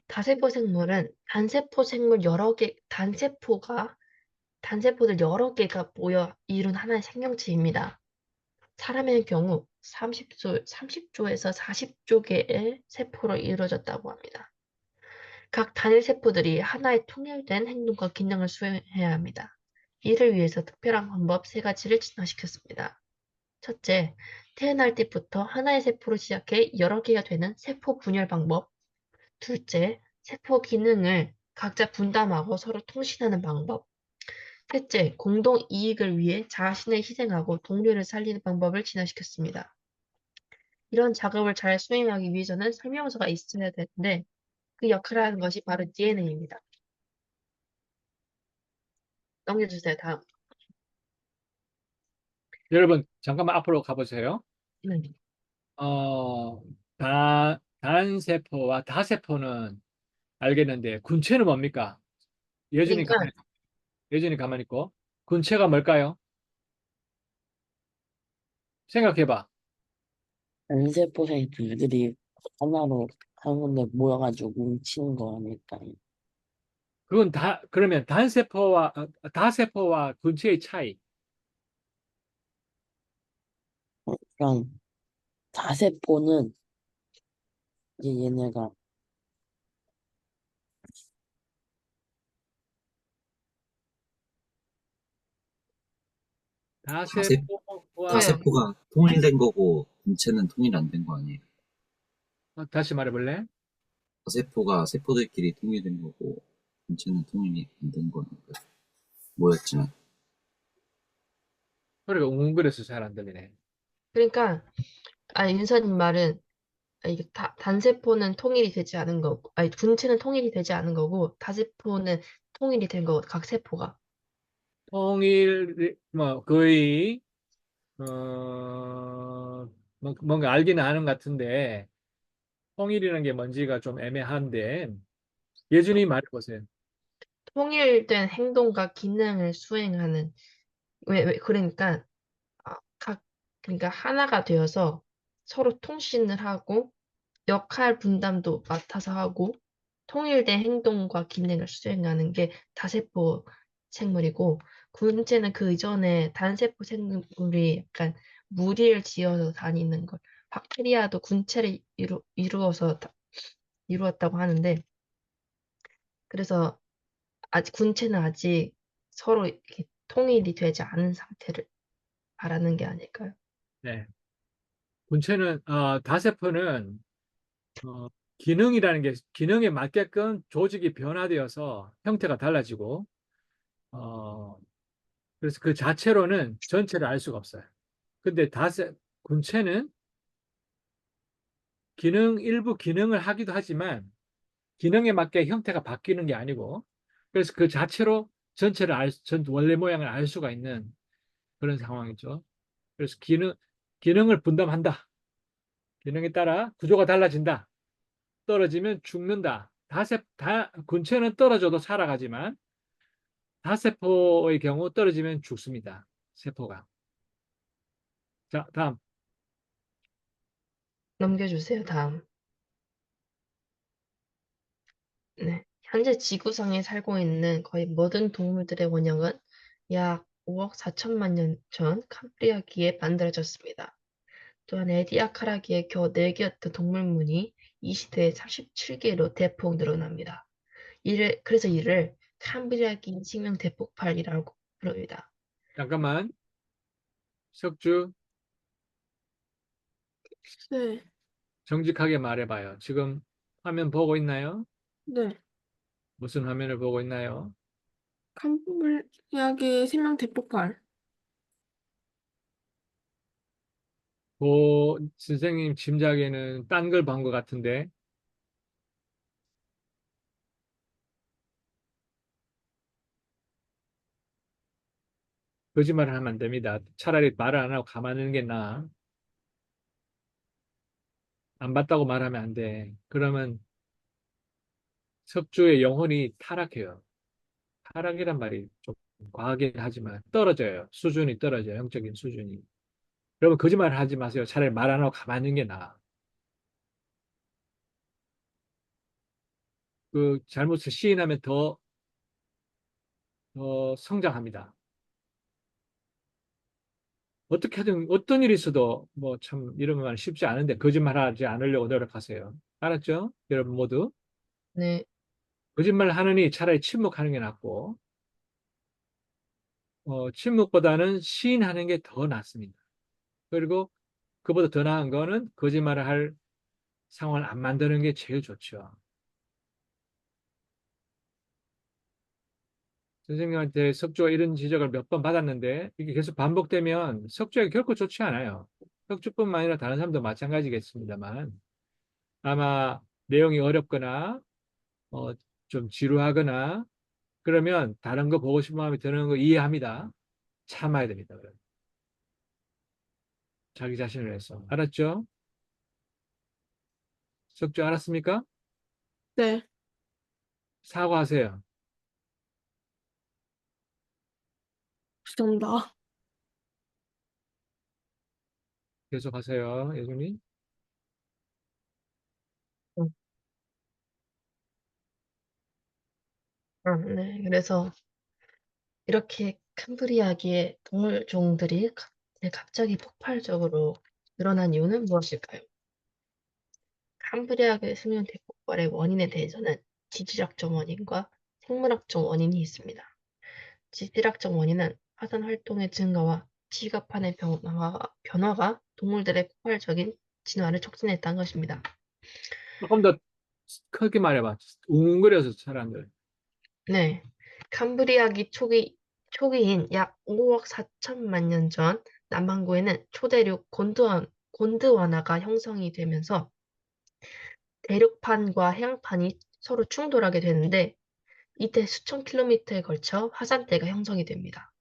다세포 생물은 단세포들 여러 개가 모여 이룬 하나의 생명체입니다. 사람의 경우 30조에서 40조 개의 세포로 이루어졌다고 합니다. 각 단일 세포들이 하나의 통일된 행동과 기능을 수행해야 합니다. 이를 위해서 특별한 방법 3가지를 진화시켰습니다. 첫째, 태어날 때부터 하나의 세포로 시작해 여러 개가 되는 세포 분열 방법. 둘째, 세포 기능을 각자 분담하고 서로 통신하는 방법. 셋째, 공동 이익을 위해 자신을 희생하고 동료를 살리는 방법을 진화시켰습니다. 이런 작업을 잘 수행하기 위해서는 설명서가 있어야 되는데 그 역할을 하는 것이 바로 DNA입니다. 넘겨주세요. 다음. 여러분 잠깐만 앞으로 가보세요. 네. 어, 단세포와 다세포는 알겠는데 군체는 뭡니까? 그러니까 예준이 가만히 있고 군체가 뭘까요? 생각해봐. 단세포 생들이 하나로 한 군데 모여가지고 뭉치는 거 아닐까요? 그건 그러면 다세포와 군체의 차이. 그럼 다세포는 이제 얘네가 다세포와 저요. 다세포가 통일된 거고 군체는 통일 안 된 거 아니에요? 다시 말해볼래? 다세포가 세포들끼리 통일된 거고 군체는 통일이 안 된 거니까 뭐였지만 소리가 웅웅거려서 잘 안 들리네. 그러니까 윤서님 말은 이게 단세포는 통일이 되지 않은 거고, 군체는 통일이 되지 않은 거고, 다세포는 통일이 된 거고, 각 세포가. 뭐 거의 뭔가 알기는 아는 것 같은데 통일이라는 게 뭔지가 좀 애매한데 예준이 말해보세요. 통일된 행동과 기능을 수행하는, 그러니까, 아, 그러니까 하나가 되어서 서로 통신을 하고, 역할 분담도 맡아서 하고, 통일된 행동과 기능을 수행하는 게 다세포 생물이고, 군체는 그 이전에 단세포 생물이 약간 무리를 지어서 다니는 걸, 박테리아도 군체를 이루었다고 하는데, 그래서 군체는 아직 서로 이렇게 통일이 되지 않은 상태를 말하는 게 아닐까요? 네. 군체는 다세포는 기능이라는 게 기능에 맞게끔 조직이 변화되어서 형태가 달라지고 그래서 그 자체로는 전체를 알 수가 없어요. 근데 군체는 일부 기능을 하기도 하지만 기능에 맞게 형태가 바뀌는 게 아니고 그래서 그 자체로 전 원래 모양을 알 수가 있는 그런 상황이죠. 그래서 기능을 분담한다. 기능에 따라 구조가 달라진다. 떨어지면 죽는다. 군체는 떨어져도 살아가지만 다세포의 경우 떨어지면 죽습니다. 세포가. 자, 다음. 넘겨주세요, 다음. 네. 현재 지구상에 살고 있는 거의 모든 동물들의 원형은 약 5억 4천만 년 전 캄브리아기에 만들어졌습니다. 또한 에디아카라기에 겨우 4개였던 동물문이 이 시대에 37개로 대폭 늘어납니다. 그래서 이를 캄브리아기 식량 대폭발이라고 부릅니다. 잠깐만. 석주, 네, 정직하게 말해봐요. 지금 화면 보고 있나요? 네. 무슨 화면을 보고 있나요? 캄브리아기 생명 대폭발. 선생님 짐작에는 딴 걸 본 것 같은데. 거짓말을 하면 안 됩니다. 차라리 말을 안 하고 가만히 있는 게 나아. 안 봤다고 말하면 안 돼. 그러면 석주의 영혼이 타락해요. 타락이란 말이 좀 과하긴 하지만 떨어져요. 수준이 떨어져요. 영적인 수준이. 여러분 거짓말 하지 마세요. 차라리 말 안 하고 가만히 있는 게 나아. 그 잘못을 시인하면 더 성장합니다. 어떻게든 어떤 일이 있어도 뭐 참 이런 말 쉽지 않은데 거짓말하지 않으려고 노력하세요. 알았죠? 여러분 모두 네, 거짓말 하느니 차라리 침묵하는 게 낫고 침묵보다는 시인하는 게 더 낫습니다. 그리고 그보다 더 나은 거는 거짓말을 할 상황을 안 만드는 게 제일 좋죠. 선생님한테 석주가 이런 지적을 몇 번 받았는데 이게 계속 반복되면 석주에게 결코 좋지 않아요. 석주뿐만 아니라 다른 사람도 마찬가지겠습니다만 아마 내용이 어렵거나 어, 좀 지루하거나 그러면 다른 거 보고 싶은 마음이 드는 거 이해합니다. 참아야 됩니다. 그럼. 자기 자신을 위해서. 알았죠? 석주 알았습니까? 네, 사과하세요. 죄송합니다. 계속하세요. 예수님. 네. 그래서 이렇게 캄브리아기의 동물종들이 갑자기 폭발적으로 늘어난 이유는 무엇일까요? 캄브리아기의 생명 대폭발의 원인에 대해서는 지질학적 원인과 생물학적 원인이 있습니다. 지질학적 원인은 화산 활동의 증가와 지구판의 변화가 동물들의 폭발적인 진화를 촉진했다는 것입니다. 조금 더 크게 말해봐. 웅웅거려서 사람들. 네, 캄브리아기 초기인 약 5억 4천만 년 전 남반구에는 초대륙 곤드와나가 형성이 되면서 대륙판과 해양판이 서로 충돌하게 되는데 이때 수천 킬로미터에 걸쳐 화산대가 형성이 됩니다.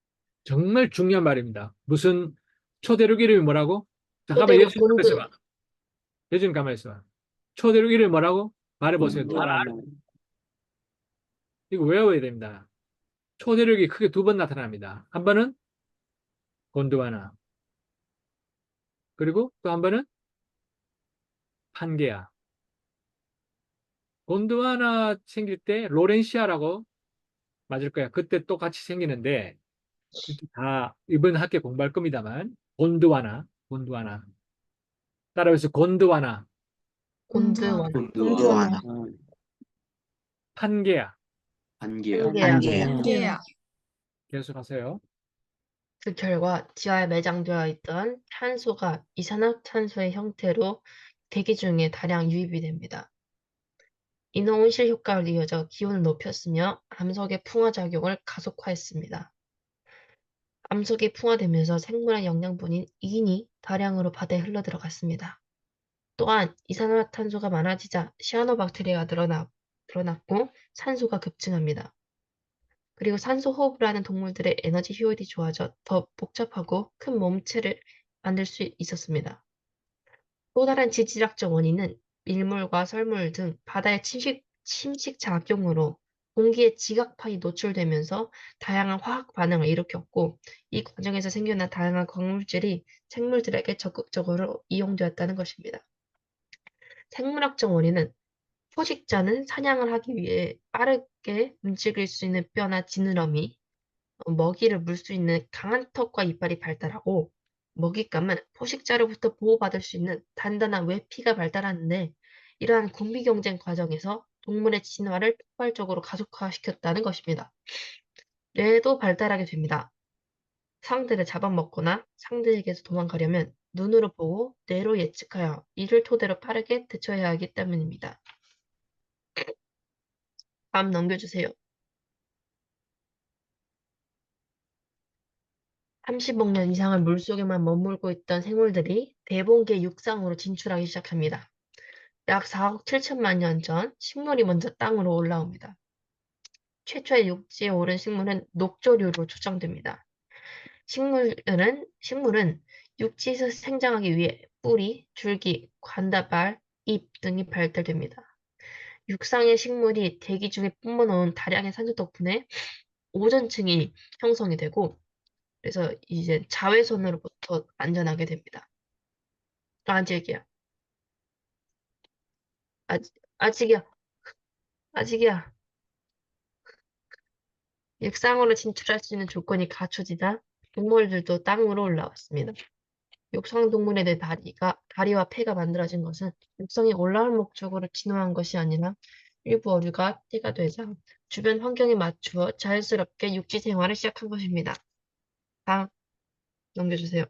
정말 중요한 말입니다. 무슨 초대륙 이름이 뭐라고? 잠깐만 초대륙 예수님 가만히 있어봐. 예수님 가만히 있어봐. 초대륙 이름이 뭐라고? 말해보세요. 이거 외워야 됩니다. 초대륙이 크게 두 번 나타납니다. 한 번은 곤드와나. 그리고 또 한 번은 판게아. 곤드와나 생길 때 로렌시아라고 맞을 거야. 그때 똑같이 생기는데 다 이번 학기 공부할 겁니다만 곤드와나. 따라해서 곤드와나, 곤드와나, 곤드와나. 판게아. 한계야. 판게아. 한계야. 계속하세요. 그 결과 지하에 매장되어 있던 탄소가 이산화탄소의 형태로 대기 중에 다량 유입이 됩니다. 이는 온실 효과를 이어져 기온을 높였으며 암석의 풍화작용을 가속화했습니다. 암석이 풍화되면서 생물의 영양분인 이인이 다량으로 바다에 흘러들어갔습니다. 또한 이산화탄소가 많아지자 시아노박테리아가 늘어났고 산소가 급증합니다. 그리고 산소 호흡을 하는 동물들의 에너지 효율이 좋아져 더 복잡하고 큰 몸체를 만들 수 있었습니다. 또 다른 지질학적 원인은 밀물과 썰물 등 바다의 침식 작용으로 공기에 지각판이 노출되면서 다양한 화학 반응을 일으켰고 이 과정에서 생겨난 다양한 광물질이 생물들에게 적극적으로 이용되었다는 것입니다. 생물학적 원인은 포식자는 사냥을 하기 위해 빠르게 움직일 수 있는 뼈나 지느러미, 먹이를 물 수 있는 강한 턱과 이빨이 발달하고 먹잇감은 포식자로부터 보호받을 수 있는 단단한 외피가 발달하는데 이러한 군비 경쟁 과정에서 동물의 진화를 폭발적으로 가속화시켰다는 것입니다. 뇌도 발달하게 됩니다. 상대를 잡아먹거나 상대에게서 도망가려면 눈으로 보고 뇌로 예측하여 이를 토대로 빠르게 대처해야 하기 때문입니다. 다음 넘겨주세요. 30억 년 이상을 물속에만 머물고 있던 생물들이 대봉계 육상으로 진출하기 시작합니다. 약 4억 7천만 년 전 식물이 먼저 땅으로 올라옵니다. 최초의 육지에 오른 식물은 녹조류로 추정됩니다. 식물은 육지에서 생장하기 위해 뿌리, 줄기, 관다발, 잎 등이 발달됩니다. 육상의 식물이 대기 중에 뿜어놓은 다량의 산소 덕분에 오존층이 형성이 되고 그래서 이제 자외선으로부터 안전하게 됩니다. 아직이야. 아직이야. 아직이야. 육상으로 진출할 수 있는 조건이 갖춰지자 동물들도 땅으로 올라왔습니다. 육상 동물의 다리와 폐가 만들어진 것은 육상에 올라올 목적으로 진화한 것이 아니라 일부 어류가 떼가 되자 주변 환경에 맞추어 자연스럽게 육지 생활을 시작한 것입니다. 다음 넘겨주세요.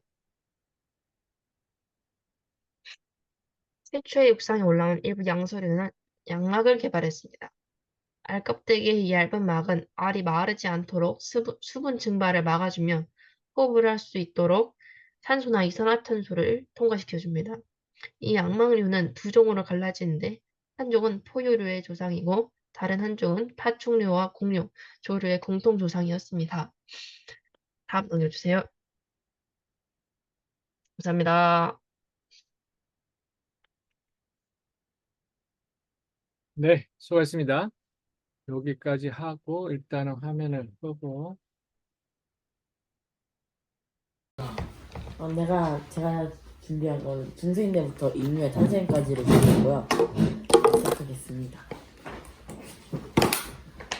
최초의 육상에 올라온 일부 양서류는 양막을 개발했습니다. 알 껍데기의 얇은 막은 알이 마르지 않도록 수분 증발을 막아주며 호흡을 할 수 있도록 산소나 이산화탄소를 통과시켜줍니다. 이 양막류는 두 종으로 갈라지는데 한 종은 포유류의 조상이고 다른 한 종은 파충류와 공룡, 조류의 공통 조상이었습니다. 다음 넘겨주세요. 감사합니다. 네, 수고하셨습니다. 여기까지 하고 일단은 화면을 끄고 제가 준비한 건 중생 때부터 인류의 탄생까지를 준비했고요. 시작하겠습니다.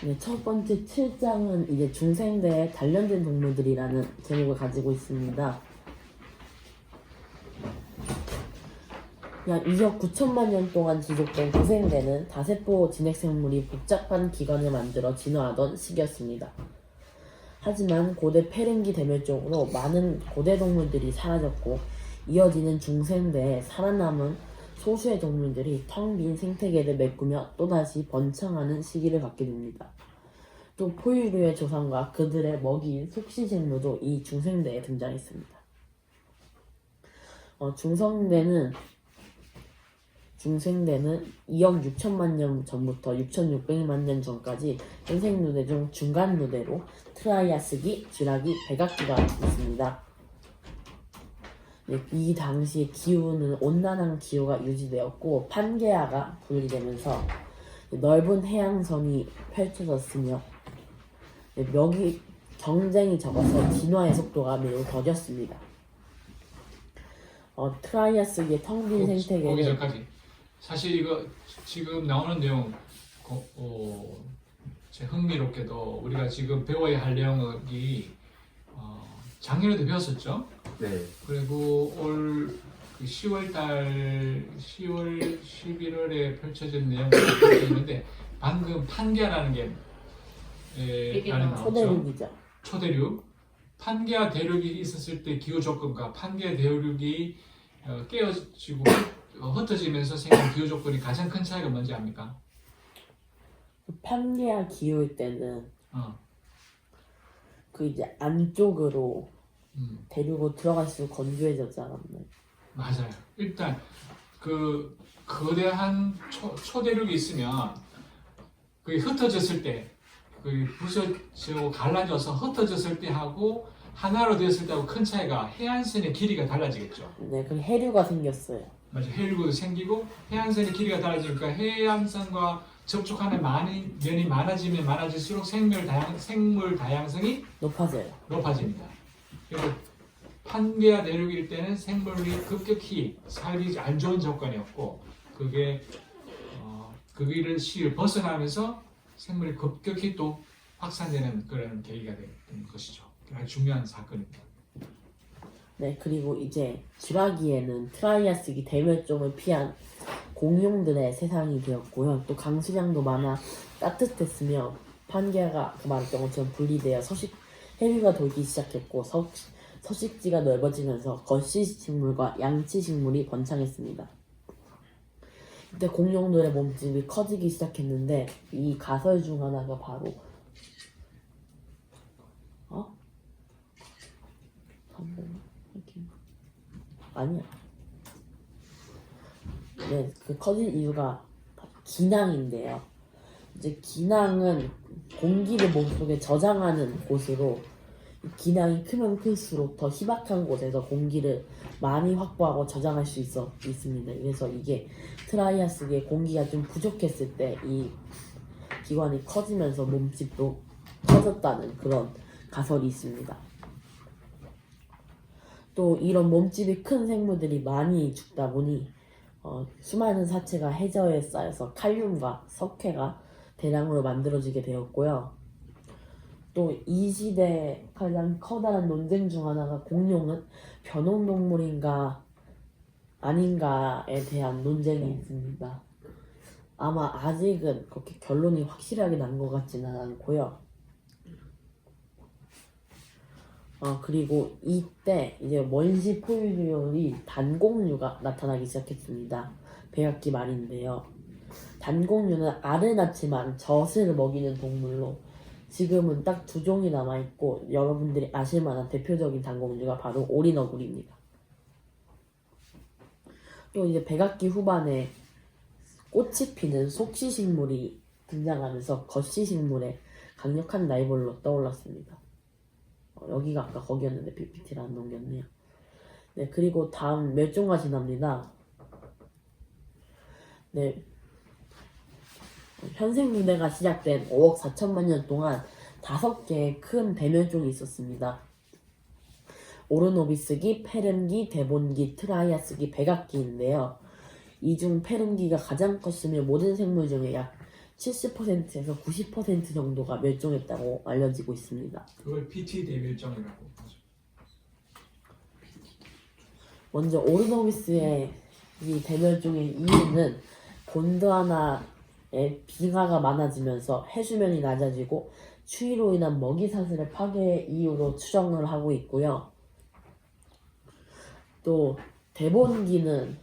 네, 첫 번째 7장은 이제 중생대에 단련된 동물들이라는 제목을 가지고 있습니다. 약 2억 9천만 년 동안 지속된 고생대는 다세포 진핵생물이 복잡한 기관을 만들어 진화하던 시기였습니다. 하지만 고대 페른기 대멸종으로 많은 고대 동물들이 사라졌고 이어지는 중생대에 살아남은 소수의 동물들이 텅 빈 생태계를 메꾸며 또다시 번창하는 시기를 갖게 됩니다. 또 포유류의 조상과 그들의 먹이인 속시생물도 이 중생대에 등장했습니다. 중생대는 2억 6천만 년 전부터 6,600만 년 전까지 현생누대 중 중간누대로 트라이아스기, 쥐라기, 백악기가 있습니다. 이 당시 기후는 온난한 기후가 유지되었고 판게아가 분리되면서 넓은 해양선이 펼쳐졌으며 경쟁이 적어서 진화의 속도가 매우 더뎠습니다. 트라이아스기의 텅 빈 거기 생태계는 전까지 사실 이거 지금 나오는 내용 제 흥미롭게도 우리가 지금 배워야 할 내용이 작년에도 배웠었죠. 네. 그리고 올 10월 11월에 펼쳐진 내용이 있는데 방금 판게아라는 게 나왔죠. 초대륙이죠. 초대륙. 판게아 대륙이 있었을 때 기후 조건과 판게아 대륙이 깨어지고 흩어지면서 생긴 기후 조건이 가장 큰 차이가 뭔지 압니까? 판게아 기후일 때는 그 이제 안쪽으로 대륙으로 들어갈수록 건조해졌지 않았나요? 맞아요. 일단 그 거대한 초대륙이 있으면 그게 흩어졌을 때, 그 부서지고 갈라져서 흩어졌을 때 하고 하나로 되었을 때하고 큰 차이가 해안선의 길이가 달라지겠죠. 네, 그 해류가 생겼어요. 맞아요. 해류도 생기고 해안선의 길이가 달라지니까 해안선과 접촉하는 면이 많아지면 많아질수록 생물 다양성이 높아집니다. 그래서 판게아 대륙일 때는 생물이 급격히 살기 안 좋은 조건이었고 그게 그 시를 벗어나면서 생물이 급격히 또 확산되는 그런 계기가 된 것이죠. 아주 중요한 사건입니다. 네, 그리고 이제 쥐라기에는 트라이아스기 대멸종을 피한 공룡들의 세상이 되었고요. 또 강수량도 많아 따뜻했으며 판게아가 그 말했던 것처럼 분리되어 해류가 돌기 시작했고 서식지가 넓어지면서 거시식물과 양치식물이 번창했습니다. 이때 공룡들의 몸집이 커지기 시작했는데 이 가설 중 하나가 바로 아니야. 네, 그 커진 이유가 기낭인데요. 이제 기낭은 공기를 몸속에 저장하는 곳으로 이 기낭이 크면 클수록 더 희박한 곳에서 공기를 많이 확보하고 저장할 수 있습니다. 그래서 이게 트라이아스기에 공기가 좀 부족했을 때 이 기관이 커지면서 몸집도 커졌다는 그런 가설이 있습니다. 또 이런 몸집이 큰 생물들이 많이 죽다 보니 수많은 사체가 해저에 쌓여서 칼륨과 석회가 대량으로 만들어지게 되었고요. 또 이 시대의 가장 커다란 논쟁 중 하나가 공룡은 변온동물인가 아닌가에 대한 논쟁이 있습니다. 아마 아직은 그렇게 결론이 확실하게 난 것 같지는 않고요. 그리고 이때 이제 원시 포유류의 단공류가 나타나기 시작했습니다. 백악기 말인데요. 단공류는 알을 낳지만 젖을 먹이는 동물로 지금은 딱 2종이 남아있고 여러분들이 아실만한 대표적인 단공류가 바로 오리너구리입니다. 또 이제 백악기 후반에 꽃이 피는 속시식물이 등장하면서 거시식물의 강력한 라이벌로 떠올랐습니다. 여기가 아까 거기였는데 PPT를 안 넘겼네요. 네, 그리고 다음 멸종과 진화입니다. 네, 현생문대가 시작된 5억 4천만 년 동안 5개의 큰 대멸종이 있었습니다. 오르노비스기, 페름기, 데본기, 트라이아스기, 백악기인데요. 이 중 페름기가 가장 컸으며 모든 생물 중에 약 70%에서 90% 정도가 멸종했다고 알려지고 있습니다. 그걸 PT 대멸종이라고 하죠. 먼저 오르노비스의 이 대멸종의 이유는 곤드와나의 빙하가 많아지면서 해수면이 낮아지고 추위로 인한 먹이 사슬의 파괴의 이유로 추정을 하고 있고요. 또 대본기는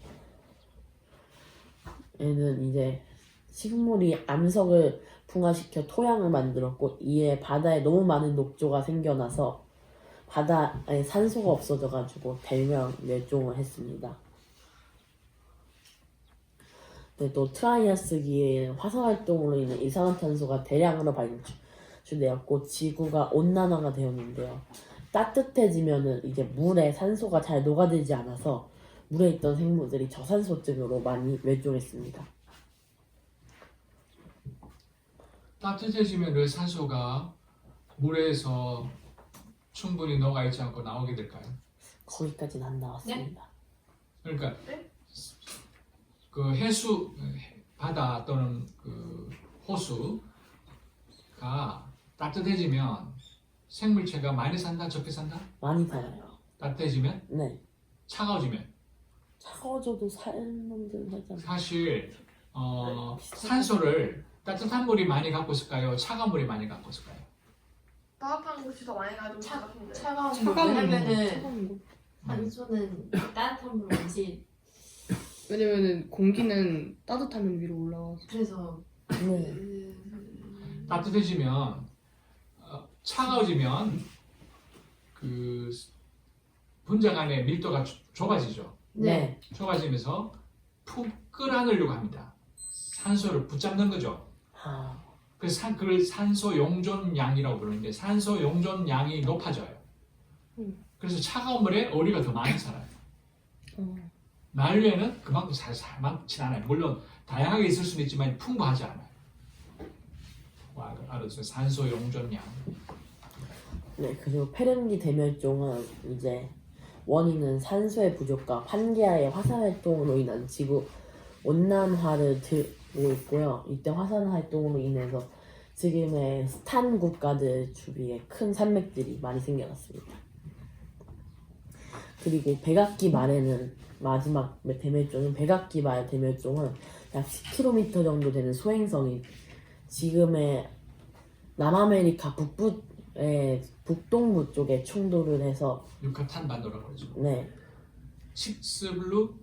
얘는 이제 식물이 암석을 풍화시켜 토양을 만들었고 이에 바다에 너무 많은 녹조가 생겨나서 바다에 산소가 없어져가지고 대명 멸종을 했습니다. 네, 또 트라이아스기에 화산활동으로 인해 이산화탄소가 대량으로 발출되었고 지구가 온난화가 되었는데요. 따뜻해지면은 이제 물에 산소가 잘 녹아들지 않아서 물에 있던 생물들이 저산소증으로 많이 멸종했습니다. 따뜻해지면 왜 산소가 물에서 충분히 녹아있지 않고 나오게 될까요? 거기까지는 안 나왔습니다. 그러니까 그 해수 바다 또는 그 호수가 따뜻해지면 생물체가 많이 산다, 적게 산다? 많이 살아요. 따뜻해지면? 네. 차가워지면? 차가워져도 사는 놈들은 하잖아요. 사실 산소를 따뜻한 물이 많이 갖고 있을까요? 차가운 물이 많이 갖고 있을까요? 따뜻한 곳이 더 많이 가지고 있을 것 같은데. 차가운 물. 차가운 왜냐면은 차가운 거. 산소는 따뜻한 물 왠지 왜냐면은 공기는 따뜻하면 위로 올라와서. 그래서 네. 따뜻해지면 차가워지면 그 분자 간의 밀도가 좁아지죠. 네. 좁아지면서 푹 끌어안으려고 합니다. 산소를 붙잡는 거죠. 아, 그래서 그걸 산소 용존량이라고 부르는데 산소 용존량이 높아져요. 그래서 차가운 물에 오리가 더 많이 살아요. 난류에는 그만큼 잘 많진 않아요. 물론 다양하게 있을 수는 있지만 풍부하지 않아요. 알았어요. 산소 용존량. 네. 그리고 페름기 대멸종은 이제 원인은 산소의 부족과 판게아의 화산 활동으로 인한 지구 온난화를 들고 있고요. 이때 화산 활동으로 인해서 지금의 스탄 국가들 주위에 큰 산맥들이 많이 생겨났습니다. 그리고 백악기 말에는 마지막 대멸종인 백악기발 대멸종은 약 10km 정도 되는 소행성이 지금의 남아메리카 북동부 쪽에 충돌을 해서 유카탄 반도라고 그러죠. 네, 식스블루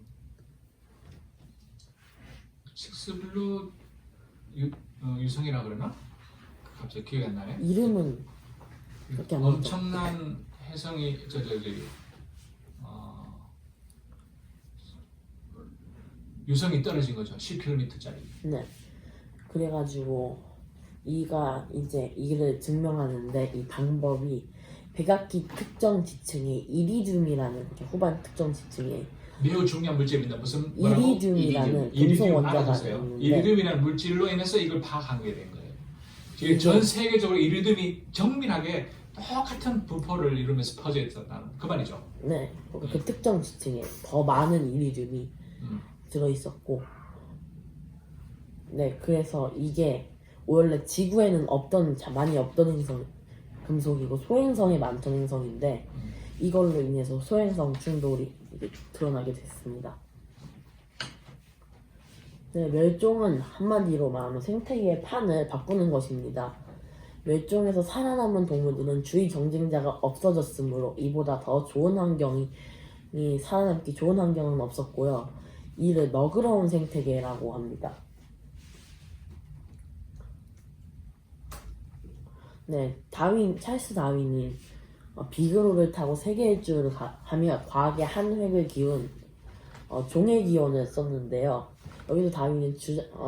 유성이라 그러나? 갑자기 기억이 안 나네. 이름은 그렇게 안 나죠. 엄청난 해성이 유성이 떨어진 거죠. 10km짜리. 네. 그래가지고 이를 증명하는데 이 방법이 백악기 특정 지층의 이리듐이라는 후반 특정 지층에 매우 중요한 물질입니다. 무슨 뭐라고? 이리듐이라는 이리듐 금속 원자가 알아두세요. 있는데 이리듐이라는 물질로 인해서 이걸 파악하게 된 거예요. 이게 전 세계적으로 이리듐이 정밀하게 똑같은 분포를 이루면서 퍼져 있었다는 그 말이죠. 네, 그 특정 지층에 더 많은 이리듐이 들어있었고, 네, 그래서 이게 원래 지구에는 많이 없던 금속이고 소행성에 많던 행성인데 이걸로 인해서 소행성 충돌이 이제 드러나게 됐습니다. 네, 멸종은 한마디로 말하면 생태계의 판을 바꾸는 것입니다. 멸종에서 살아남은 동물들은 주위 경쟁자가 없어졌으므로 이보다 더 좋은 환경이 살아남기 좋은 환경은 없었고요. 이를 너그러운 생태계라고 합니다. 네, 찰스 다윈이 비그로를 타고 세계 일주를 하며 과학의 한 획을 기운 종의 기원을 썼는데요. 여기서 다윈은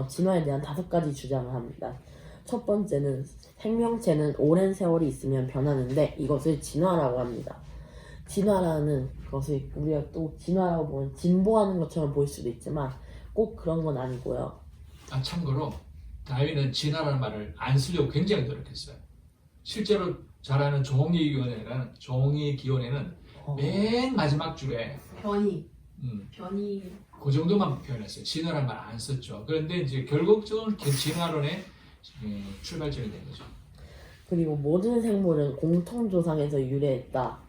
진화에 대한 5가지 주장을 합니다. 첫 번째는 생명체는 오랜 세월이 있으면 변하는데 이것을 진화라고 합니다. 진화라는 것을 우리가 또 진화라고 보면 진보하는 것처럼 보일 수도 있지만 꼭 그런 건 아니고요. 참고로 다윈은 진화라는 말을 안 쓰려고 굉장히 노력했어요. 실제로 잘 아는 종이기원에는 맨 마지막 줄에 변이 그 정도만 표현했어요. 진화라는 말 안 썼죠. 그런데 이제 결국적으로 진화론의 출발점이 된 거죠. 그리고 모든 생물은 공통조상에서 유래했다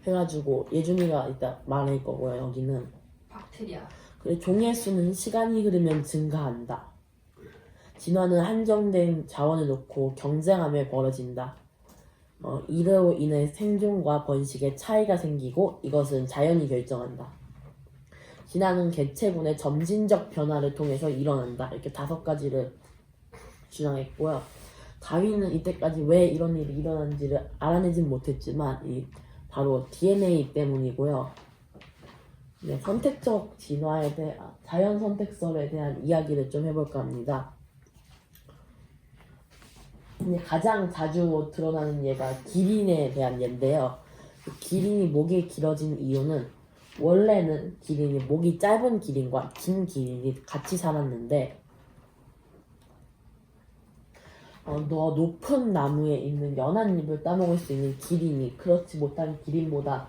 해가지고 예준이가 이따 말할 거고요. 여기는 박테리아. 그리고 종의 수는 시간이 흐르면 증가한다. 진화는 한정된 자원을 놓고 경쟁함에 벌어진다. 이로 인해 생존과 번식에 차이가 생기고 이것은 자연이 결정한다. 진화는 개체군의 점진적 변화를 통해서 일어난다. 이렇게 5가지를 주장했고요. 다윈은 이때까지 왜 이런 일이 일어난지를 알아내진 못했지만 바로 DNA 때문이고요. 네, 선택적 진화에 대한 자연 선택설에 대한 이야기를 좀 해볼까 합니다. 가장 자주 드러나는 예가 기린에 대한 예인데요. 기린이 목이 길어진 이유는 원래는 기린이 목이 짧은 기린과 긴 기린이 같이 살았는데 높은 나무에 있는 연한 잎을 따먹을 수 있는 기린이 그렇지 못한 기린보다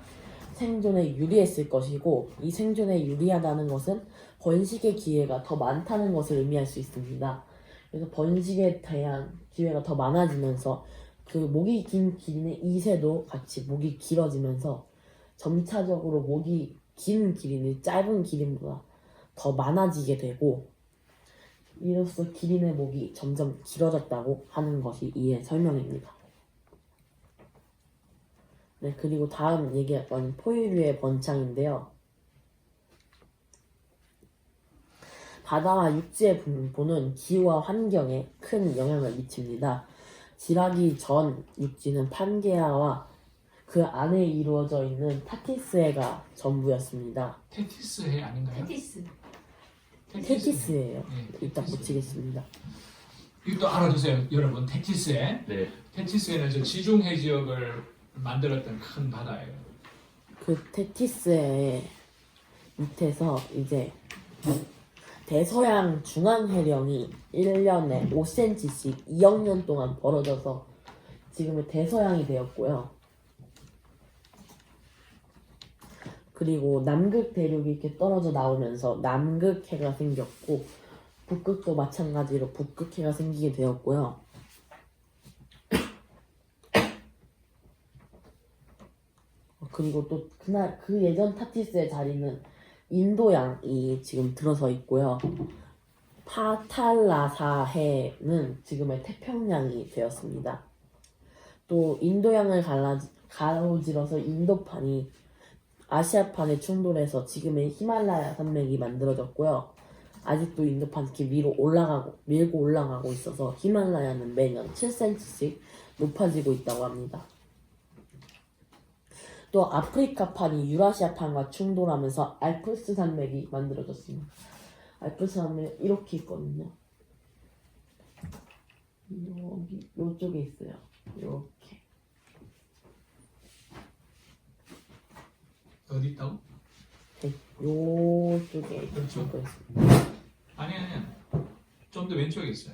생존에 유리했을 것이고 이 생존에 유리하다는 것은 번식의 기회가 더 많다는 것을 의미할 수 있습니다. 그래서 번식에 대한 기회가 더 많아지면서 그 목이 긴 기린의 이세도 같이 목이 길어지면서 점차적으로 목이 긴 기린이 짧은 기린보다 더 많아지게 되고 이로써 기린의 목이 점점 길어졌다고 하는 것이 이의 설명입니다. 네, 그리고 다음 얘기할 건 포유류의 번창인데요. 바다와 육지의 분포는 기후와 환경에 큰 영향을 미칩니다. 지라기 전 육지는 판게아와 그 안에 이루어져 있는 타티스해가 전부였습니다. 테티스해 아닌가요? 테티스해예요. 네, 이따 붙이겠습니다. 이것도 알아두세요, 여러분. 테티스해. 네. 테티스해는 지중해 지역을 만들었던 큰 바다예요. 그 테티스해 밑에서 이제 대서양 중앙해령이 1년에 5cm씩 2억 년 동안 벌어져서 지금의 대서양이 되었고요. 그리고 남극 대륙이 이렇게 떨어져 나오면서 남극해가 생겼고 북극도 마찬가지로 북극해가 생기게 되었고요. 그리고 또 그 예전 타티스의 자리는 인도양이 지금 들어서 있고요. 파탈라사해는 지금의 태평양이 되었습니다. 또 인도양을 가로질러서 인도판이 아시아판에 충돌해서 지금의 히말라야 산맥이 만들어졌고요. 아직도 인도판 이렇게 밀고 올라가고 있어서 히말라야는 매년 7cm씩 높아지고 있다고 합니다. 또 아프리카판이 유라시아판과 충돌하면서 알프스 산맥이 만들어졌습니다. 알프스 산맥 이렇게 있거든요. 여기 요쪽에 있어요. 이렇게. 어디 있다고? 네, 요쪽에 그렇죠. 있습니다. 아니야. 좀 더 왼쪽에 있어요.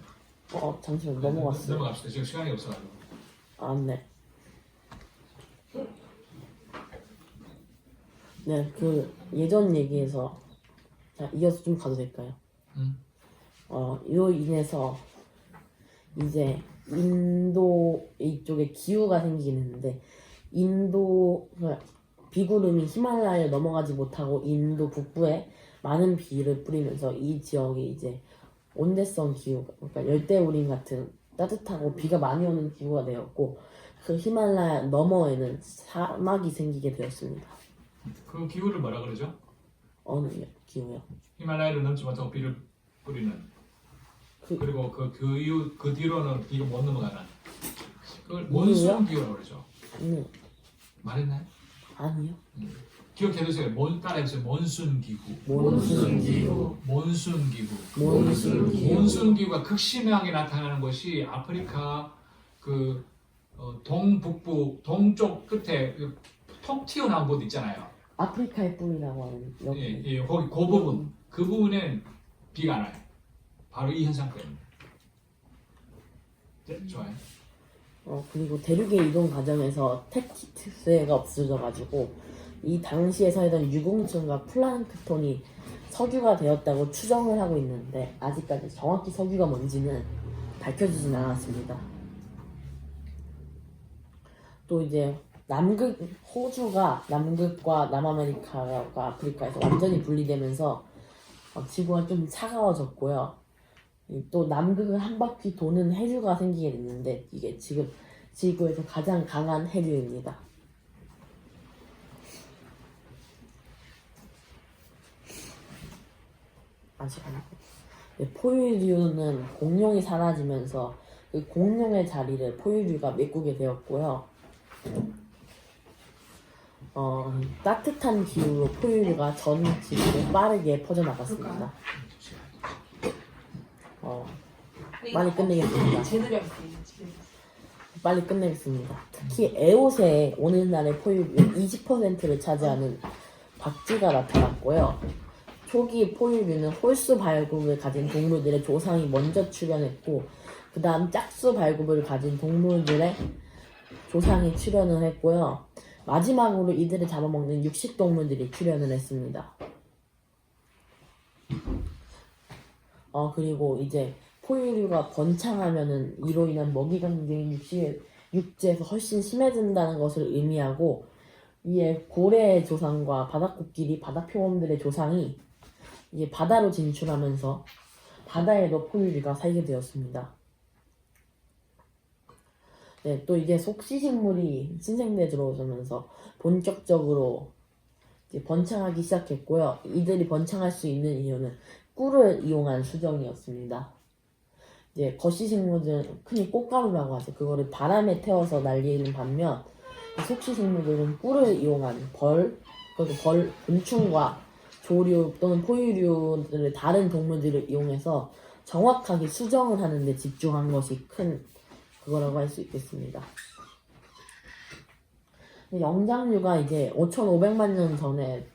잠시만 넘어갔어요. 넘어갑시다. 지금 시간이 없어가지고. 아, 네. 네, 그 예전 얘기에서 자, 이어서 좀 가도 될까요? 이로 인해서 이제 인도 이쪽에 기후가 생기는데 비구름이 히말라야를 넘어가지 못하고 인도 북부에 많은 비를 뿌리면서 이 지역이 이제 온대성 기후, 그러니까 열대우림 같은 따뜻하고 비가 많이 오는 기후가 되었고 그 히말라야 너머에는 사막이 생기게 되었습니다. 그 기후를 뭐라 그러죠? 어느 기후요? 히말라야를 넘지 못하고 비를 뿌리는. 그리고 그 뒤로는 비가 못 넘어가는. 그걸 몬순 기후라고 그러죠. 네. 말했나요? 아니요. 기억해두세요. 따라해보세요. 몬순 기후. 몬순 기후. 몬순 기후. 몬순 기후. 몬순 기후가 극심하게 나타나는 것이 아프리카 그 동북부 동쪽 끝에 톡 튀어나온 곳 있잖아요. 아프리카의 뿔이라고 하는 여기. 예, 거기 그 부분, 그 부분엔 비가 안 와요. 바로 이 현상 때문에. 네, 좋아요. 그리고 대륙의 이동 과정에서 테키트스가 없어져가지고 이 당시에 살던 유공충과 플랑크톤이 석유가 되었다고 추정을 하고 있는데 아직까지 정확히 석유가 뭔지는 밝혀지진 않았습니다. 또 이제 호주가 남극과 남아메리카가 아프리카에서 완전히 분리되면서 지구가 좀 차가워졌고요. 또 남극을 한 바퀴 도는 해류가 생기게 됐는데 이게 지금 지구에서 가장 강한 해류입니다. 아직 아니고. 포유류는 공룡이 사라지면서 그 공룡의 자리를 포유류가 메꾸게 되었고요. 따뜻한 기후로 포유류가 전 지구로 빠르게 퍼져나갔습니다. 빨리 끝내겠습니다. 빨리 끝내겠습니다. 특히 에오새의 오늘날의 포유류의 20%를 차지하는 박쥐가 나타났고요. 초기 포유류는 홀수 발굽을 가진 동물들의 조상이 먼저 출현했고 그 다음 짝수 발굽을 가진 동물들의 조상이 출현을 했고요. 마지막으로 이들을 잡아먹는 육식동물들이 출현을 했습니다. 그리고 이제 포유류가 번창하면은 이로 인한 먹이 경쟁이 육지에서 훨씬 심해진다는 것을 의미하고 이에 고래의 조상과 바다코끼리, 바다표범들의 조상이 이제 바다로 진출하면서 바다에도 포유류가 살게 되었습니다. 네, 또 이제 속시식물이 신생대에 들어오면서 본격적으로 이제 번창하기 시작했고요. 이들이 번창할 수 있는 이유는 꿀을 이용한 수정이었습니다. 이제 거시식물들은 흔히 꽃가루라고 하죠. 그거를 바람에 태워서 날리는 반면 속시식물들은 꿀을 이용한 곤충과 조류 또는 포유류들의 다른 동물들을 이용해서 정확하게 수정을 하는 데 집중한 것이 큰 그거라고 할 수 있겠습니다. 영장류가 이제 5,500만 년 전에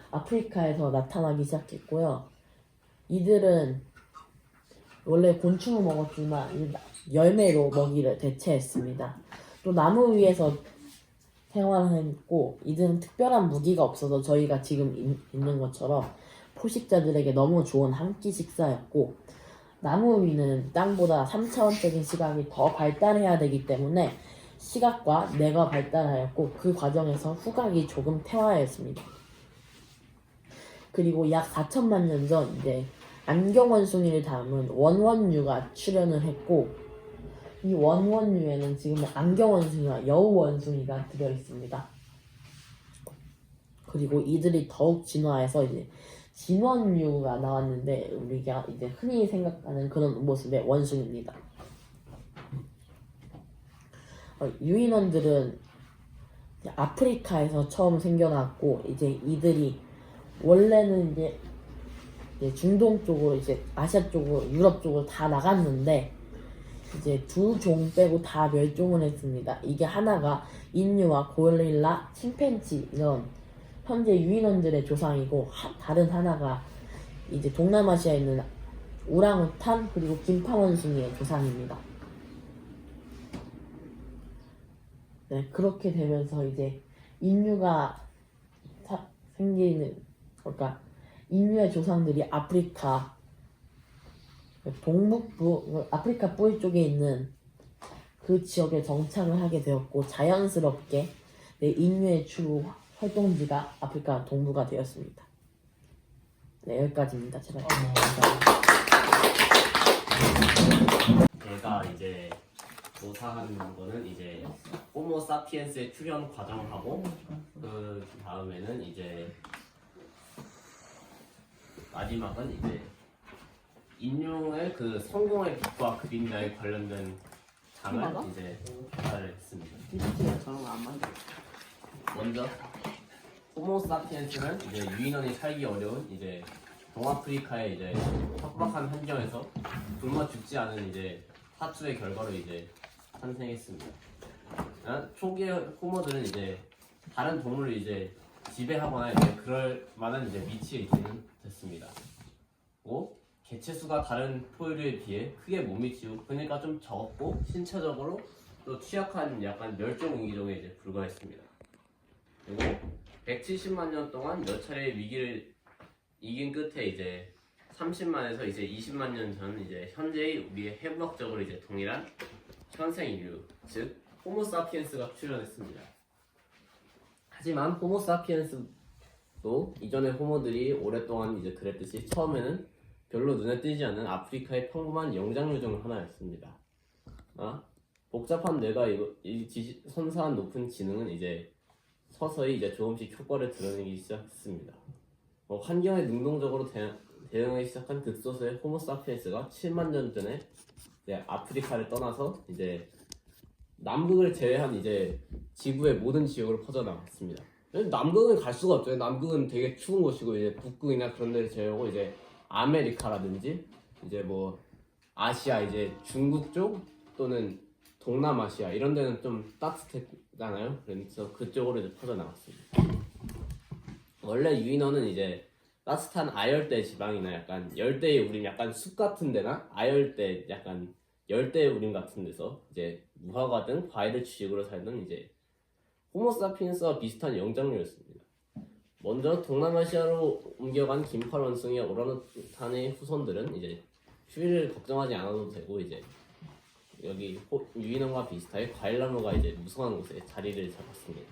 아프리카에서 나타나기 시작했고요. 이들은 원래 곤충을 먹었지만 열매로 먹이를 대체했습니다. 또 나무 위에서 생활했고 이들은 특별한 무기가 없어서 저희가 지금 있는 것처럼 포식자들에게 너무 좋은 한 끼 식사였고 나무 위는 땅보다 3차원적인 시각이 더 발달해야 되기 때문에 시각과 뇌가 발달하였고 그 과정에서 후각이 조금 퇴화하였습니다. 그리고 약 4천만 년 전 이제 안경원숭이를 담은 원원류가 출현을 했고, 이 원원류에는 지금 안경원숭이와 여우원숭이가 들어 있습니다. 그리고 이들이 더욱 진화해서 이제 진원류가 나왔는데, 우리가 이제 흔히 생각하는 그런 모습의 원숭이입니다. 유인원들은 이제 아프리카에서 처음 생겨났고, 이제 이들이 원래는 이제 중동 쪽으로, 이제 아시아 쪽으로, 유럽 쪽으로 다 나갔는데, 이제 두 종 빼고 다 멸종을 했습니다. 이게 하나가 인류와 고릴라, 침팬지 이런 현재 유인원들의 조상이고, 다른 하나가 이제 동남아시아에 있는 우랑우탄 그리고 긴파원숭이의 조상입니다. 네, 그렇게 되면서 이제 인류가 생기는, 그러니까 인류의 조상들이 아프리카 동북부, 아프리카 뿌리 쪽에 있는 그 지역에 정착을 하게 되었고, 자연스럽게 인류의 주 활동지가 아프리카 동부가 되었습니다. 네, 여기까지입니다. 제가 제가 이제 조사한 거는 이제 호모 사피엔스의 출현 과정하고, 그 다음에는 이제 마지막은 이제 인류의 그 성공의 빛과 그림자에 관련된 장을 이제 조사를 했습니다. 먼저 호모 사피엔스는 이제 유인원이 살기 어려운 이제 동아프리카의 이제 척박한 환경에서 굶어 죽지 않은 이제 사투의 결과로 이제 탄생했습니다. 초기의 호모들은 이제 다른 동물을 이제 지배하거나 이제 그럴 만한 이제 위치에 있지는 됐습니다. 그리고 개체수가 다른 포유류에 비해 크게 못 미치고, 그러니까 좀 적었고 신체적으로 또 취약한 약간 멸종 위기종에 이제 불과했습니다. 그리고 170만 년 동안 몇 차례의 위기를 이긴 끝에 이제 30만에서 이제 20만 년 전 이제 현재의 우리의 해부학적으로 이제 동일한 현생 인류, 즉 호모 사피엔스가 출현했습니다. 하지만 호모 사피엔스도 이전의 호모들이 오랫동안 이제 그랬듯이 처음에는 별로 눈에 띄지 않는 아프리카의 평범한 영장류 중 하나였습니다. 복잡한 뇌가 선사한 높은 지능은 이제 서서히 이제 조금씩 효과를 드러내기 시작했습니다. 환경에 능동적으로 대응하기 시작한 극소수의 호모 사피엔스가 7만 년 전에 이제 아프리카를 떠나서 이제 남극을 제외한 이제 지구의 모든 지역으로 퍼져나갔습니다. 남극은 갈 수가 없죠. 남극은 되게 추운 곳이고, 이제 북극이나 그런 데를 제외하고 이제 아메리카라든지 이제 뭐 아시아, 이제 중국 쪽 또는 동남아시아 이런 데는 좀 따뜻했잖아요. 그래서 그쪽으로 이제 퍼져나갔습니다. 원래 유인원은 이제 따뜻한 아열대 지방이나 약간 열대의 우림, 약간 숲 같은 데나 아열대, 약간 열대의 우림 같은 데서 이제 무화과 등 과일을 주식으로 살던 이제 호모사피엔스와 비슷한 영장류였습니다. 먼저 동남아시아로 옮겨간 긴팔 원숭이와 오랑우탄의 후손들은 이제 추위를 걱정하지 않아도 되고, 이제 여기 유인원과 비슷하게 과일나무가 이제 무성한 곳에 자리를 잡았습니다.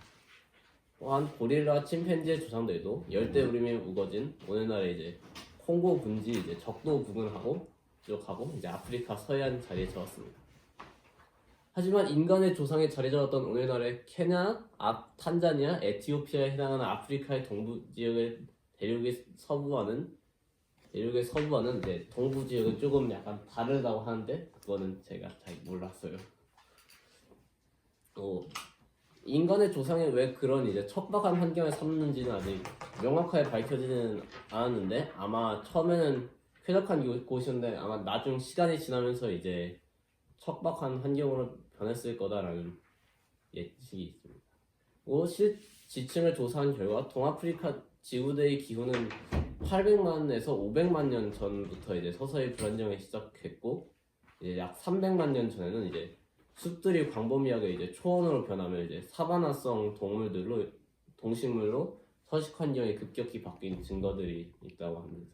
또한 고릴라, 침팬지의 조상들도 열대 우림에 우거진 오늘날의 이제 콩고 분지 이제 적도 부근하고 지역하고 이제 아프리카 서해안 자리에 잡았습니다. 하지만 인간의 조상에 자리 잡았던 오늘날의 케냐, 탄자니아, 에티오피아에 해당하는 아프리카의 동부 지역의 대륙의 서부와는 이제 동부 지역은 조금 약간 다르다고 하는데, 그거는 제가 잘 몰랐어요. 인간의 조상이 왜 그런 이제 척박한 환경에 살았는지는 아직 명확하게 밝혀지지는 않았는데, 아마 처음에는 쾌적한 곳이었는데 아마 나중 시간이 지나면서 이제 척박한 환경으로 변했을 거다라는 예측이 있습니다. 그리고 지층을 조사한 결과 동아프리카 지구대의 기후는 800만에서 500만 년 전부터 이제 서서히 불안정하기 시작했고, 이제 약 300만 년 전에는 이제 숲들이 광범위하게 이제 초원으로 변하며 이제 사바나성 동식물로 서식 환경이 급격히 바뀐 증거들이 있다고 합니다.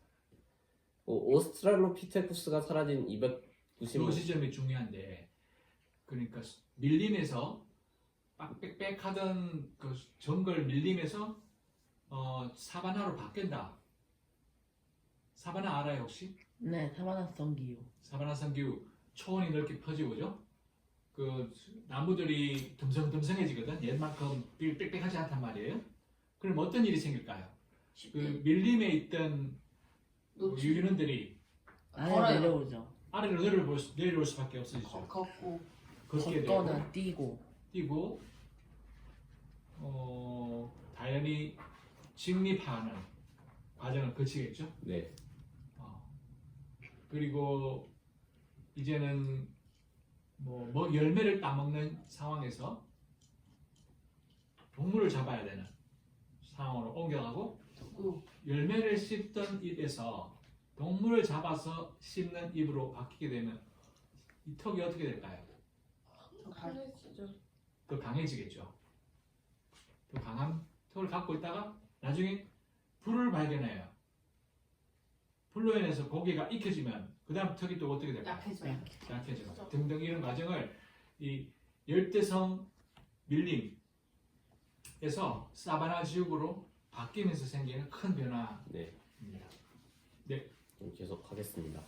오스트랄로피테쿠스가 사라진 295. 그 시점이 중요한데, 그러니까 밀림에서 빽빽하던 그 정글 밀림에서 사바나로 바뀐다. 사바나 알아요 혹시? 네, 사바나성 기후. 사바나성 기후 초원이 넓게 퍼지고 그죠? 그 나무들이 듬성듬성해지거든. 옛만큼 빽빽하지 않단 말이에요. 그럼 어떤 일이 생길까요? 그 밀림에 있던 유기농들이 아예 걸어요. 내려오죠. 아래로 내려올 수밖에 없어지죠. 걷고 걷게 되고 걷거나 뛰고. 뛰고 당연히 직립하는 과정을 거치겠죠. 네. 그리고 이제는 뭐 열매를 따먹는 상황에서 동물을 잡아야 되는 상황으로 옮겨가고 열매를 씹던 입에서 동물을 잡아서 씹는 입으로 바뀌게 되면 이 턱이 어떻게 될까요? 더 강해지겠죠. 더 강한 턱을 갖고 있다가 나중에 불을 발견해요. 불로 인해서 고기가 익혀지면 그 다음 턱이 또 어떻게 될까요? 약해져요. 등등 이런 과정을 이 열대성 밀림에서 사바나 지역으로 바뀌면서 생기는 큰 변화입니다. 네. 좀 계속 하겠습니다.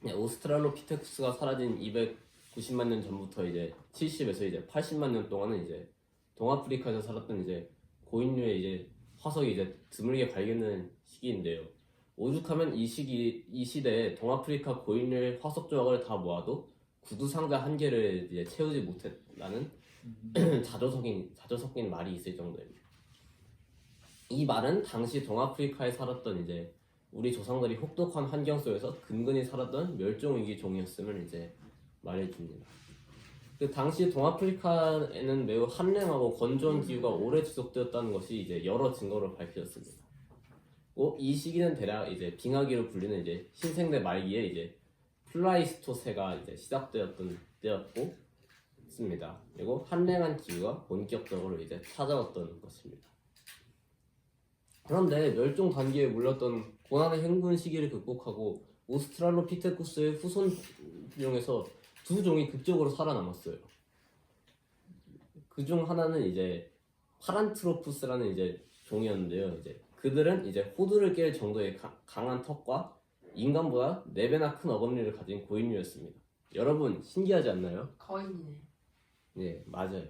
네, 오스트랄로피테쿠스가 사라진 290만 년 전부터 이제 70에서 이제 80만 년 동안은 이제 동아프리카에서 살았던 이제 고인류의 이제 화석이 이제 드물게 발견된 시기인데요. 오죽하면 이 시대에 동아프리카 고인류의 화석 조각을 다 모아도 구두 상자 한 개를 이제 채우지 못했다는 자조 섞인 말이 있을 정도입니다. 이 말은 당시 동아프리카에 살았던 이제 우리 조상들이 혹독한 환경 속에서 근근히 살았던 멸종위기 종이었음을 이제 말해줍니다. 그 당시 동아프리카에는 매우 한랭하고 건조한 기후가 오래 지속되었다는 것이 이제 여러 증거로 밝혀졌습니다. 이 시기는 대략 이제 빙하기로 불리는 이제 신생대 말기에 이제 플라이스토세가 이제 시작되었던 때였고 있습니다. 그리고 한랭한 기후가 본격적으로 이제 찾아왔던 것입니다. 그런데 멸종 단계에 몰렸던 고난의 행군 시기를 극복하고 오스트랄로피테쿠스의 후손 중에서 두 종이 극적으로 살아남았어요. 그 중 하나는 이제 파란트로푸스라는 이제 종이었는데요. 이제 그들은 이제 호두를 깰 정도의 강한 턱과 인간보다 4배나 큰 어금니를 가진 고인류였습니다. 여러분 신기하지 않나요? 거인이네. 네, 맞아요.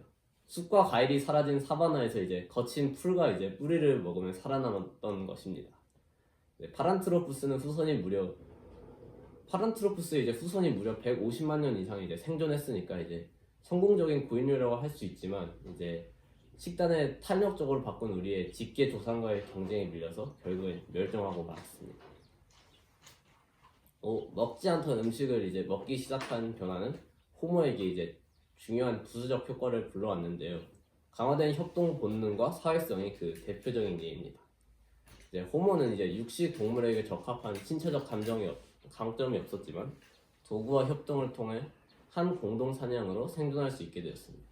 숲과 과일이 사라진 사바나에서 이제 거친 풀과 이제 뿌리를 먹으면 살아남았던 것입니다. 네, 파란트로푸스의 이제 후손이 무려 150만 년 이상 이제 생존했으니까 이제 성공적인 고인류라고 할 수 있지만 이제 식단을 탄력적으로 바꾼 우리의 직계 조상과의 경쟁에 밀려서 결국엔 멸종하고 말았습니다. 먹지 않던 음식을 이제 먹기 시작한 변화는 호모에게 이제 중요한 부수적 효과를 불러왔는데요. 강화된 협동 본능과 사회성이 그 대표적인 예입니다. 이제 호모는 이제 육식 동물에게 적합한 신체적 강점이 없었지만 도구와 협동을 통해 한 공동 사냥으로 생존할 수 있게 되었습니다.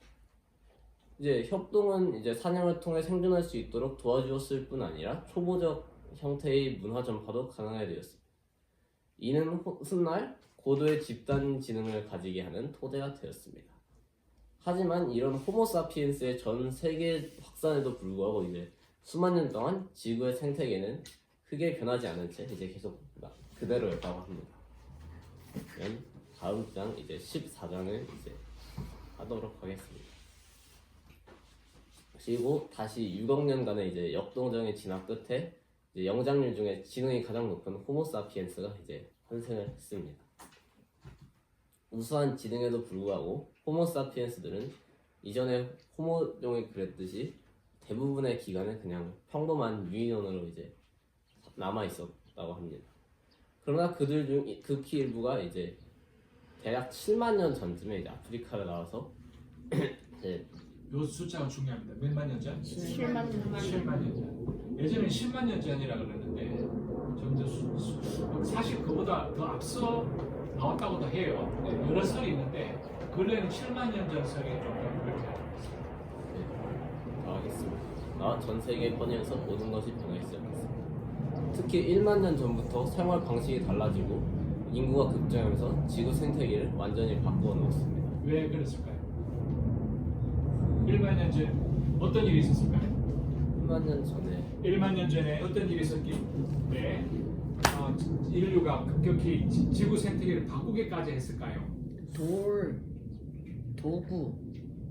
이제 협동은 이제 사냥을 통해 생존할 수 있도록 도와주었을 뿐 아니라 초보적 형태의 문화 전파도 가능하게 되었습니다. 이는 훗날 고도의 집단 지능을 가지게 하는 토대가 되었습니다. 하지만 이런 호모사피엔스의 전 세계 확산에도 불구하고 이제 수만 년 동안 지구의 생태계는 크게 변하지 않은 채 이제 계속 그대로였다고 합니다. 그럼 다음 장 이제 14장을 이제 하도록 하겠습니다. 그리고 다시 6억 년간의 이제 역동적인 진화 끝에 이제 영장류 중에 지능이 가장 높은 호모사피엔스가 이제 탄생을 했습니다. 우수한 지능에도 불구하고 호모사피엔스들은 이전에 호모종이 그랬듯이 대부분의 기간은 그냥 평범한 유인원으로 이제 남아 있었다고 합니다. 그러나 그들 중 극히 일부가 이제 대략 7만 년 전쯤에 이제 아프리카를 나와서 이제 요 숫자가 중요합니다. 몇만 년 전? 7만 년. 7만 년 전. 예전에 10만 년 전이라 그러는데 점점 사실 그보다 더 앞서 나왔다고도 해요. 여러 설이 있는데 근래에는 7만 년 전 설이 조금 그렇게 알고 있습니다. 하겠습니다. 전 세계에 번지면서 모든 것이 변하기 시작했습니다. 특히 1만 년 전부터 생활 방식이 달라지고 인구가 급증하면서 지구 생태계를 완전히 바꾸어 놓았습니다. 왜 그랬을까요? 1만 년 전 어떤 일이 있었을까요? 1만 년 전에 1만 년 전에 어떤 일이 있었기? 네. 인류가 급격히 지구 생태계를 바꾸기까지 했을까요? 도구.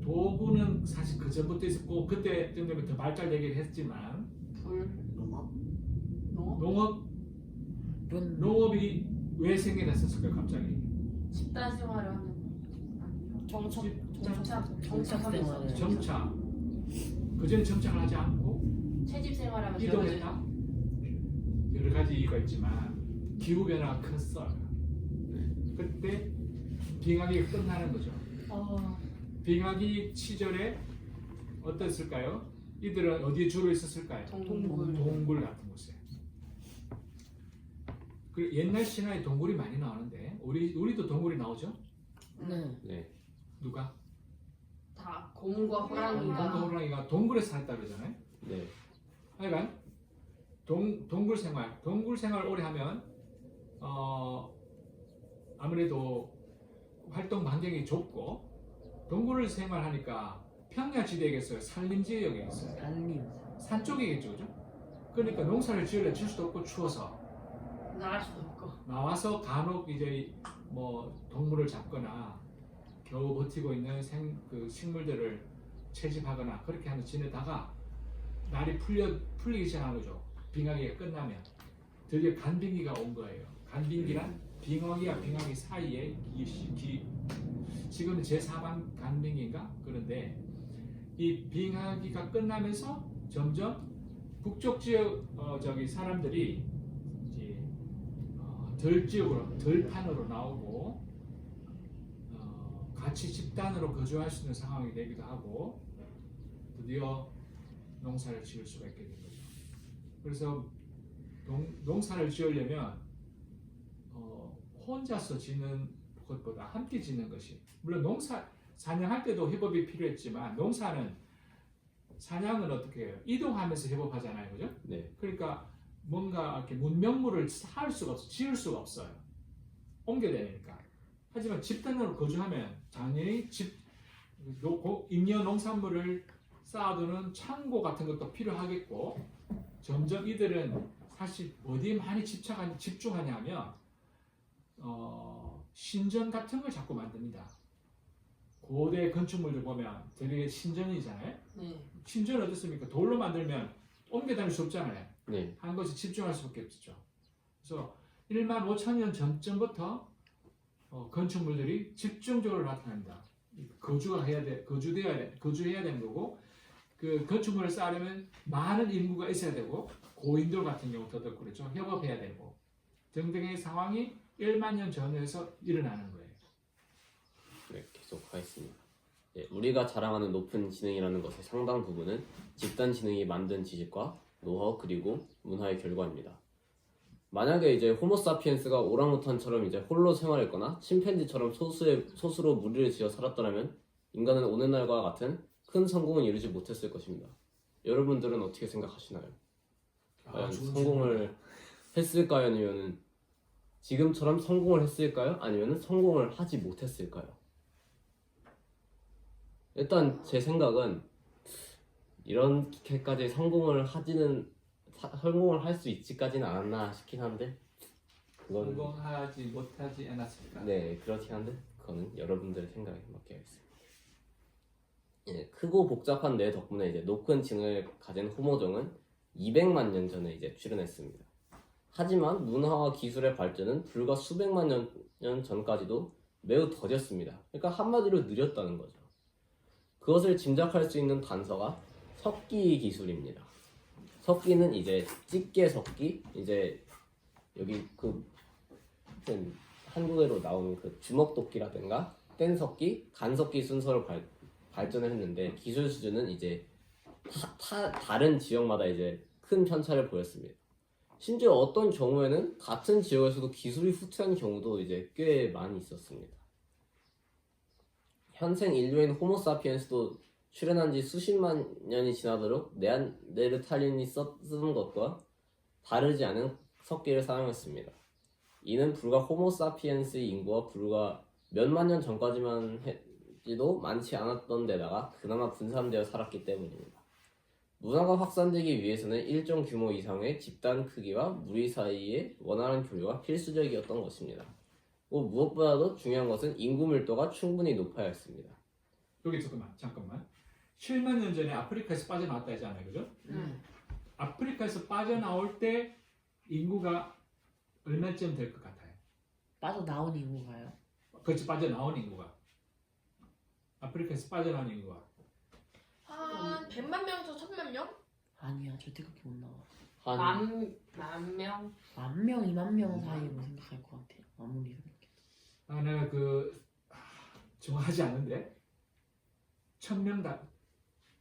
도구는 사실 그 전부터 있었고 그때 정도면 더 발달되긴 했지만 농업이 왜 생겨났었을까요? 갑자기 집단 생활을 하는 정착 정착하면서 정착. 그전에 정착을 하지 않고 채집 생활하면서 이동했다. 여러 가지 이유가 있지만 기후 변화가 컸어요. 그때 빙하기가 끝나는 거죠. 빙하기 시절에 어땠을까요? 이들은 어디에 주로 있었을까요? 동굴 같은 곳에. 그 옛날 신화에 동굴이 많이 나오는데 우리도 동굴이 나오죠? 네. 누가? 다 곰과 곰과 호랑이가 동굴에 살았다 그러잖아요. 네. 하여간 동굴 생활 오래 하면 아무래도 활동 반경이 좁고 동굴을 생활하니까 평야지대겠어요? 산림지역이겠어요? 산 쪽이겠죠, 그죠? 그러니까 농사를 지을 수도 없고 추워서 나갈 수도 없고 나와서 간혹 이제 뭐 동물을 잡거나 겨우 버티고 있는 식물들을 채집하거나 그렇게 하면서 지내다가 날이 풀리기 시작한 거죠. 빙하기가 끝나면 드디어 간빙기가 온 거예요. 간빙기란 빙하기와 빙하기 사이에 지금은 제4반 간빙기인가? 그런데 이 빙하기가 끝나면서 점점 북쪽 지역 사람들이 이제 덜지역으로 덜판으로 나오고 같이 집단으로 거주할 수 있는 상황이 되기도 하고 드디어 농사를 지을 수가 있게 된 거죠. 그래서 농사를 지으려면 혼자서 짓는 것보다 함께 짓는 것이, 물론 사냥할 때도 협업이 필요했지만 사냥은 어떻게 해요? 이동하면서 협업하잖아요, 그죠? 네. 그러니까 뭔가 이렇게 문명물을 지을 수가 없어요. 옮겨야 되니까. 하지만 집단으로 거주하면 당연히 잉여 농산물을 쌓아두는 창고 같은 것도 필요하겠고, 점점 이들은 사실 어디에 많이 집중하냐면 신전 같은 걸 자꾸 만듭니다. 고대 건축물들 보면 되게 신전이잖아요. 네. 신전은 어떻습니까? 돌로 만들면 옮겨 다닐 수 없잖아요. 네. 한 것에 집중할 수밖에 없죠. 그래서 1만 5천 년 전부터 건축물들이 집중적으로 나타납니다. 거주해야 되는 거고, 그 건축물을 쌓으려면 많은 인구가 있어야 되고, 고인돌 같은 경우 더더욱 그렇죠. 협업해야 되고 등등의 상황이 1만 년 전에서 일어나는 거예요. 네, 계속하겠습니다. 네, 우리가 자랑하는 높은 지능이라는 것의 상당 부분은 집단 지능이 만든 지식과 노하우 그리고 문화의 결과입니다. 만약에 이제 호모사피엔스가 오랑우탄처럼 이제 홀로 생활했거나 침팬지처럼 소수로 무리를 지어 살았더라면 인간은 오늘날과 같은 큰 성공은 이루지 못했을 것입니다. 여러분들은 어떻게 생각하시나요? 과연 성공을 했을까요? 아니면 지금처럼 성공을 했을까요? 아니면 성공을 하지 못했을까요? 일단 제 생각은 이렇게까지 성공을 할 수 있지까지는 않았나 싶긴 한데, 그거는 성공하지 못하지 않았을까? 네, 그렇긴 한데 그거는 여러분들의 생각에 맡겨야겠습니다. 예, 크고 복잡한 뇌 덕분에 이제 높은 지능을 가진 호모종은 200만 년 전에 이제 출현했습니다. 하지만 문화와 기술의 발전은 불과 수백만 년 전까지도 매우 더뎠습니다. 그러니까 한마디로 느렸다는 거죠. 그것을 짐작할 수 있는 단서가 석기 기술입니다. 석기는 이제 집게 석기, 이제 여기 한국어로 나오는 그 주먹도끼라든가 뗀석기, 간석기 순서로 발전을 했는데, 기술 수준은 이제 다른 지역마다 이제 큰 편차를 보였습니다. 심지어 어떤 경우에는 같은 지역에서도 기술이 후퇴한 경우도 이제 꽤 많이 있었습니다. 현생 인류인 호모사피엔스도 출현한 지 수십만 년이 지나도록 네안데르탈린이 쓰는 것과 다르지 않은 석기를 사용했습니다. 이는 불과 호모사피엔스의 인구가 불과 몇만 년 전까지만 해도 많지 않았던 데다가 그나마 분산되어 살았기 때문입니다. 문화가 확산되기 위해서는 일정 규모 이상의 집단 크기와 무리 사이의 원활한 교류가 필수적이었던 것입니다. 무엇보다도 중요한 것은 인구 밀도가 충분히 높아야 했습니다. 여기 잠깐만. 7만 년 전에 아프리카에서 빠져나왔다 했잖아요, 그죠? 아프리카에서 빠져나올 때 인구가 얼마쯤 될 것 같아요? 빠져나온 인구가요? 그렇지, 빠져나온 인구가. 아프리카에서 빠져나온 인구가. 한 100만 명에서 1000만 명? 아니야, 절대 그렇게 못 나와. 한 만 명? 10,000명, 20,000명 사이로 생각할 것 같아요. 아무리 생각해도. 내가 정확하지 않은데 1000명 단,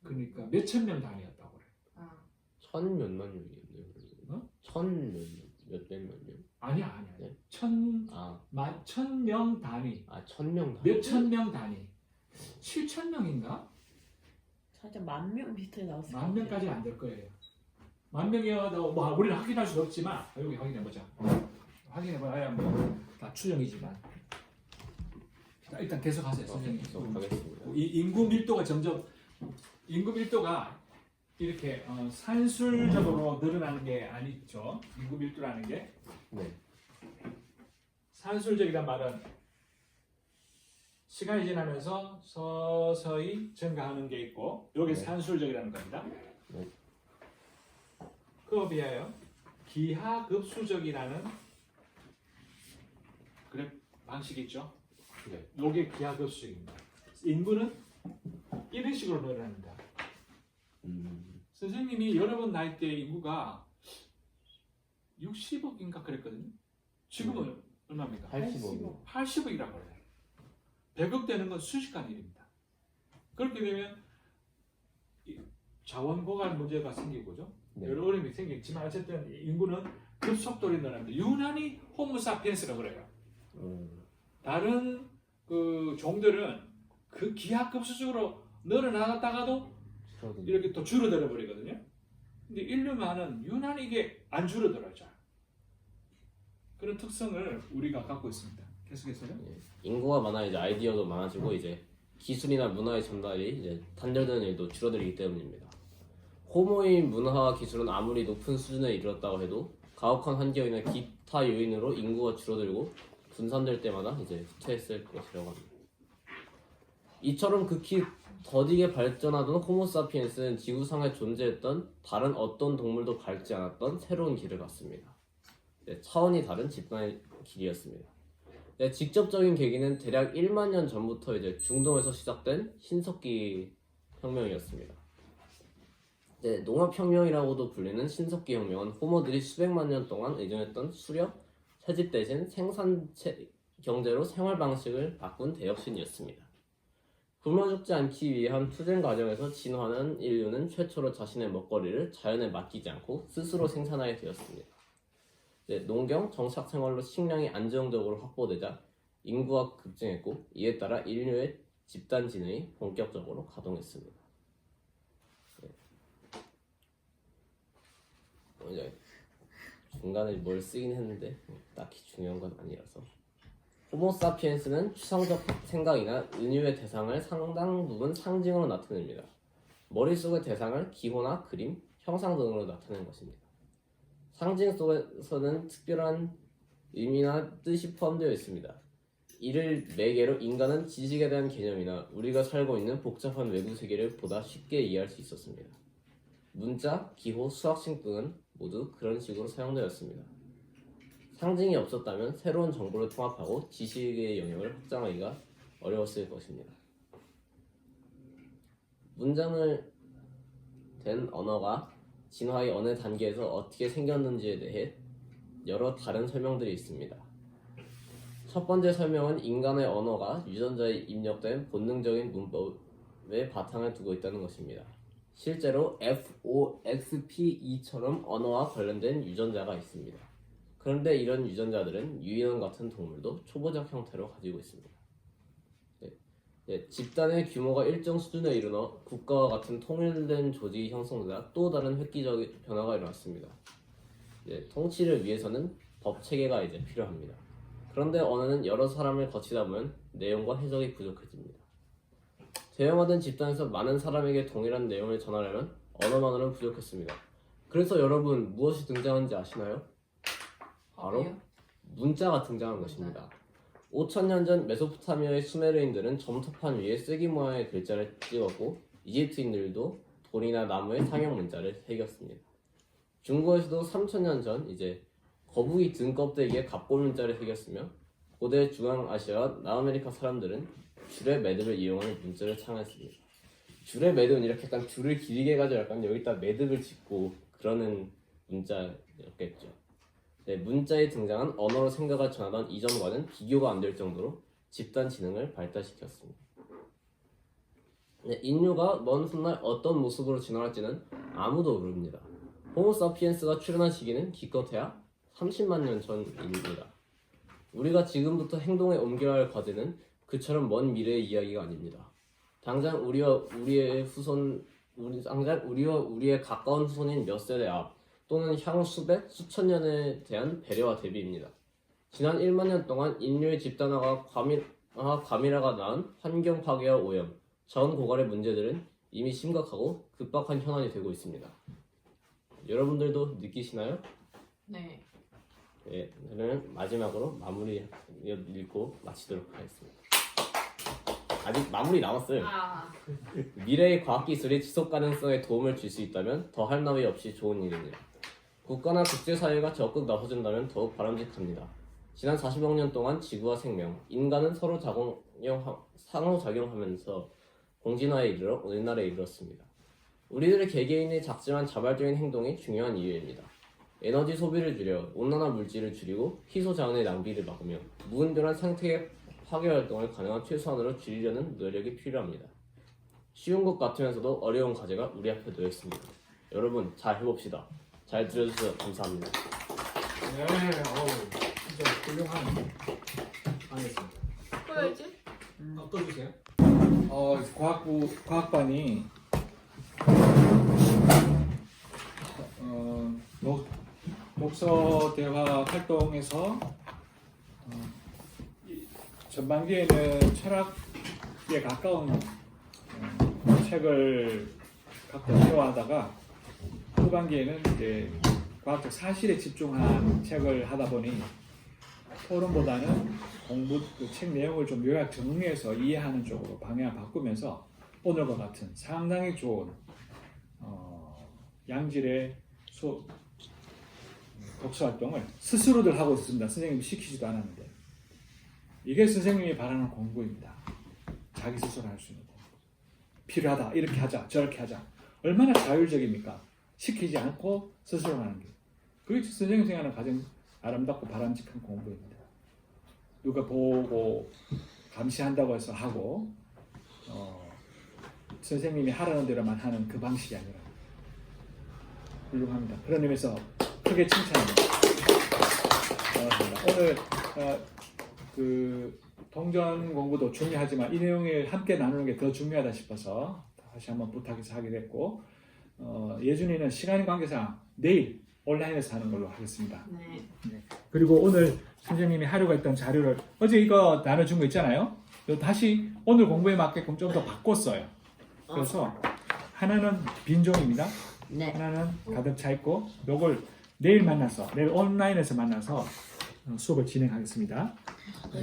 그러니까 몇천 명 단위였다고 그래. 천 몇만 명이었네요. 몇백만 명? 아니야. 네? 천명 단위. 1000명 단위. 몇천 명 단위. 7,000명인가? 살짝 10,000명 비슷하게 나왔을 것 만 같아요. 명까지 안 될 거예요. 만 명이어도 뭐 우리는 확인할 수 없지만 여기 확인해보자. 확인해봐야 뭐다 추정이지만. 자, 일단 계속하세요, 선생님. 계속하겠습니다. 이 인구 밀도가 이렇게 산술적으로 늘어나는 게 아니죠. 인구 밀도라는 게. 네. 산술적이란 말은 시간이 지나면서 서서히 증가하는 게 있고, 이게 네. 산술적이라는 겁니다. 네. 그에 비하여 기하급수적이라는 방식이 있죠. 네. 이게 기하급수적입니다. 인구는 이런 식으로 늘어납니다. 선생님이 여러분 나이 때 인구가 60억인가 그랬거든요. 지금은 얼마입니까? 85명. 80억이라고 그래요. 100억 되는 건 순식간 일입니다. 그렇게 되면 자원 고갈 문제가 생기고죠. 네. 여러 어려움이 생기지만 어쨌든 인구는 급속도로 늘어납니다. 유난히 호모사피엔스라고 그래요. 다른 그 종들은 그 기하급수적으로 늘어나갔다가도 이렇게 또 줄어들어 버리거든요. 근데 인류만은 유난히 이게 안 줄어들어요. 잘. 그런 특성을 우리가 갖고 있습니다. 계속해서요. 인구가 많아 이제 아이디어도 많아지고 이제 기술이나 문화의 전달이 이제 단절되는 일도 줄어들기 때문입니다. 호모의 문화와 기술은 아무리 높은 수준에 이르렀다고 해도 가혹한 환경이나 기타 요인으로 인구가 줄어들고 분산될 때마다 이제 후퇴했을 것이라고 합니다. 이처럼 극히 더디게 발전하던 호모사피엔스는 지구상에 존재했던 다른 어떤 동물도 밟지 않았던 새로운 길을 갔습니다. 차원이 다른 집단의 길이었습니다. 직접적인 계기는 대략 1만 년 전부터 이제 중동에서 시작된 신석기 혁명이었습니다. 농업혁명이라고도 불리는 신석기 혁명은 호모들이 수백만 년 동안 의존했던 수렵, 채집 대신 생산 경제로 생활 방식을 바꾼 대혁신이었습니다. 굶어 죽지 않기 위한 투쟁 과정에서 진화한 인류는 최초로 자신의 먹거리를 자연에 맡기지 않고 스스로 생산하게 되었습니다. 농경, 정착 생활로 식량이 안정적으로 확보되자 인구가 급증했고 이에 따라 인류의 집단 지능이 본격적으로 가동했습니다. 이제 중간에 뭘 쓰긴 했는데 딱히 중요한 건 아니라서 호모사피엔스는 추상적 생각이나 은유의 대상을 상당 부분 상징으로 나타냅니다. 머릿속의 대상을 기호나 그림, 형상 등으로 나타내는 것입니다. 상징 속에서는 특별한 의미나 뜻이 포함되어 있습니다. 이를 매개로 인간은 지식에 대한 개념이나 우리가 살고 있는 복잡한 외부 세계를 보다 쉽게 이해할 수 있었습니다. 문자, 기호, 수학식 등은 모두 그런 식으로 사용되었습니다. 상징이 없었다면 새로운 정보를 통합하고 지식의 영역을 확장하기가 어려웠을 것입니다. 문장을 된 언어가 진화의 어느 단계에서 어떻게 생겼는지에 대해 여러 다른 설명들이 있습니다. 첫 번째 설명은 인간의 언어가 유전자에 입력된 본능적인 문법의 바탕을 두고 있다는 것입니다. 실제로 FOXP2처럼 언어와 관련된 유전자가 있습니다. 그런데 이런 유전자들은 유인원 같은 동물도 초보적 형태로 가지고 있습니다. 집단의 규모가 일정 수준에 이르러 국가와 같은 통일된 조직이 형성되자 또 다른 획기적 변화가 일어났습니다. 통치를 위해서는 법 체계가 이제 필요합니다. 그런데 언어는 여러 사람을 거치다 보면 내용과 해석이 부족해집니다. 대형화된 집단에서 많은 사람에게 동일한 내용을 전하려면 언어만으로는 부족했습니다. 그래서 여러분 무엇이 등장한지 아시나요? 바로 문자가 등장한 것입니다. 5,000년 전 메소포타미아의 수메르인들은 점토판 위에 쓰기 모양의 글자를 찍었고 이집트인들도 돌이나 나무에 상형 문자를 새겼습니다. 중국에서도 3,000년 전 이제 거북이 등 껍데기에 갑골 문자를 새겼으며 고대 중앙아시아와 남아메리카 사람들은 줄의 매듭을 이용하는 문자를 창안했습니다. 줄의 매듭은 이렇게 약간 줄을 길게 가지고 약간 여기다 매듭을 짓고 그러는 문자였겠죠. 네, 문자에 등장한 언어로 생각을 전하던 이전과는 비교가 안 될 정도로 집단 지능을 발달시켰습니다. 네, 인류가 먼 훗날 어떤 모습으로 진화할지는 아무도 모릅니다. 호모사피엔스가 출현한 시기는 기껏해야 30만 년 전입니다. 우리가 지금부터 행동에 옮겨야 할 과제는 그처럼 먼 미래의 이야기가 아닙니다. 당장 우리와 우리의 가까운 후손인 몇 세대 앞 또는 향후 수백, 수천 년에 대한 배려와 대비입니다. 지난 1만 년 동안 인류의 집단화가 과밀화가 낳은 환경 파괴와 오염, 자원 고갈의 문제들은 이미 심각하고 급박한 현안이 되고 있습니다. 여러분들도 느끼시나요? 네. 네, 저는 마지막으로 마무리 읽고 마치도록 하겠습니다. 아직 마무리 남았어요. 미래의 과학기술이 지속 가능성에 도움을 줄 수 있다면 더할 나위 없이 좋은 일입니다. 국가나 국제사회가 적극 나서준다면 더욱 바람직합니다. 지난 40억 년 동안 지구와 생명, 인간은 서로 상호작용하면서 공진화에 이르러 오늘날에 이르렀습니다. 우리들의 개개인의 작지만 자발적인 행동이 중요한 이유입니다. 에너지 소비를 줄여 온난화 물질을 줄이고 희소 자원의 낭비를 막으며 무분별한 생태계 파괴 활동을 가능한 최소한으로 줄이려는 노력이 필요합니다. 쉬운 것 같으면서도 어려운 과제가 우리 앞에 놓여 있습니다. 여러분 잘 해봅시다. 잘 들어주셔서 감사합니다. 네, 진짜 훌륭한 강의였습니다. 보여야지. 떠주세요. 과학반이 독서 대화 활동에서 전반기에는 철학에 가까운 책을 갖고 대화하다가 후반기에는 이제 과학적 사실에 집중한 책을 하다 보니 토론보다는 그 책 내용을 좀 요약 정리해서 이해하는 쪽으로 방향을 바꾸면서 오늘과 같은 상당히 좋은 양질의 독서 활동을 스스로들 하고 있습니다. 선생님이 시키지도 않았는데 이게 선생님이 바라는 공부입니다. 자기 스스로 할 수 있는 공부. 필요하다. 이렇게 하자. 저렇게 하자. 얼마나 자율적입니까? 시키지 않고 스스로 하는 게. 그게 선생님 생각하는 가장 아름답고 바람직한 공부입니다. 누가 보고 감시한다고 해서 하고 선생님이 하라는 대로만 하는 그 방식이 아니라 훌륭합니다. 그런 의미에서 크게 칭찬합니다. 오늘 그 동전 공부도 중요하지만 이 내용을 함께 나누는 게 더 중요하다 싶어서 다시 한번 부탁해서 하게 됐고 예준이는 시간 관계상 내일 온라인에서 하는 걸로 하겠습니다. 네. 그리고 오늘 선생님이 하려고 했던 자료를 어제 이거 나눠준 거 있잖아요. 다시 오늘 공부에 맞게끔 좀 더 바꿨어요. 그래서 하나는 빈 종입니다. 네. 하나는 가득 차 있고 요걸 내일 온라인에서 만나서 수업을 진행하겠습니다.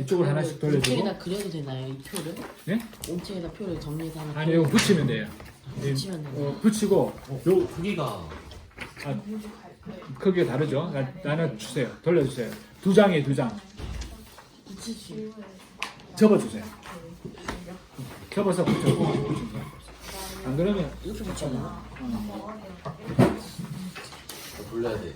이쪽을 하나씩 돌려주고. 온책에다 그려도 되나요? 이 표를? 네? 온책에다 표를 정리해서 하나. 아니 이거 붙이면 돼요. 붙이면 되나요? 붙이고 요 크기가 크기가 다르죠. 나눠 주세요. 돌려주세요. 2장이에요, 2장. 붙이지. 접어주세요. 접어서 붙여주세요. 안 그러면 이렇게 붙여놔. 돌려야 돼.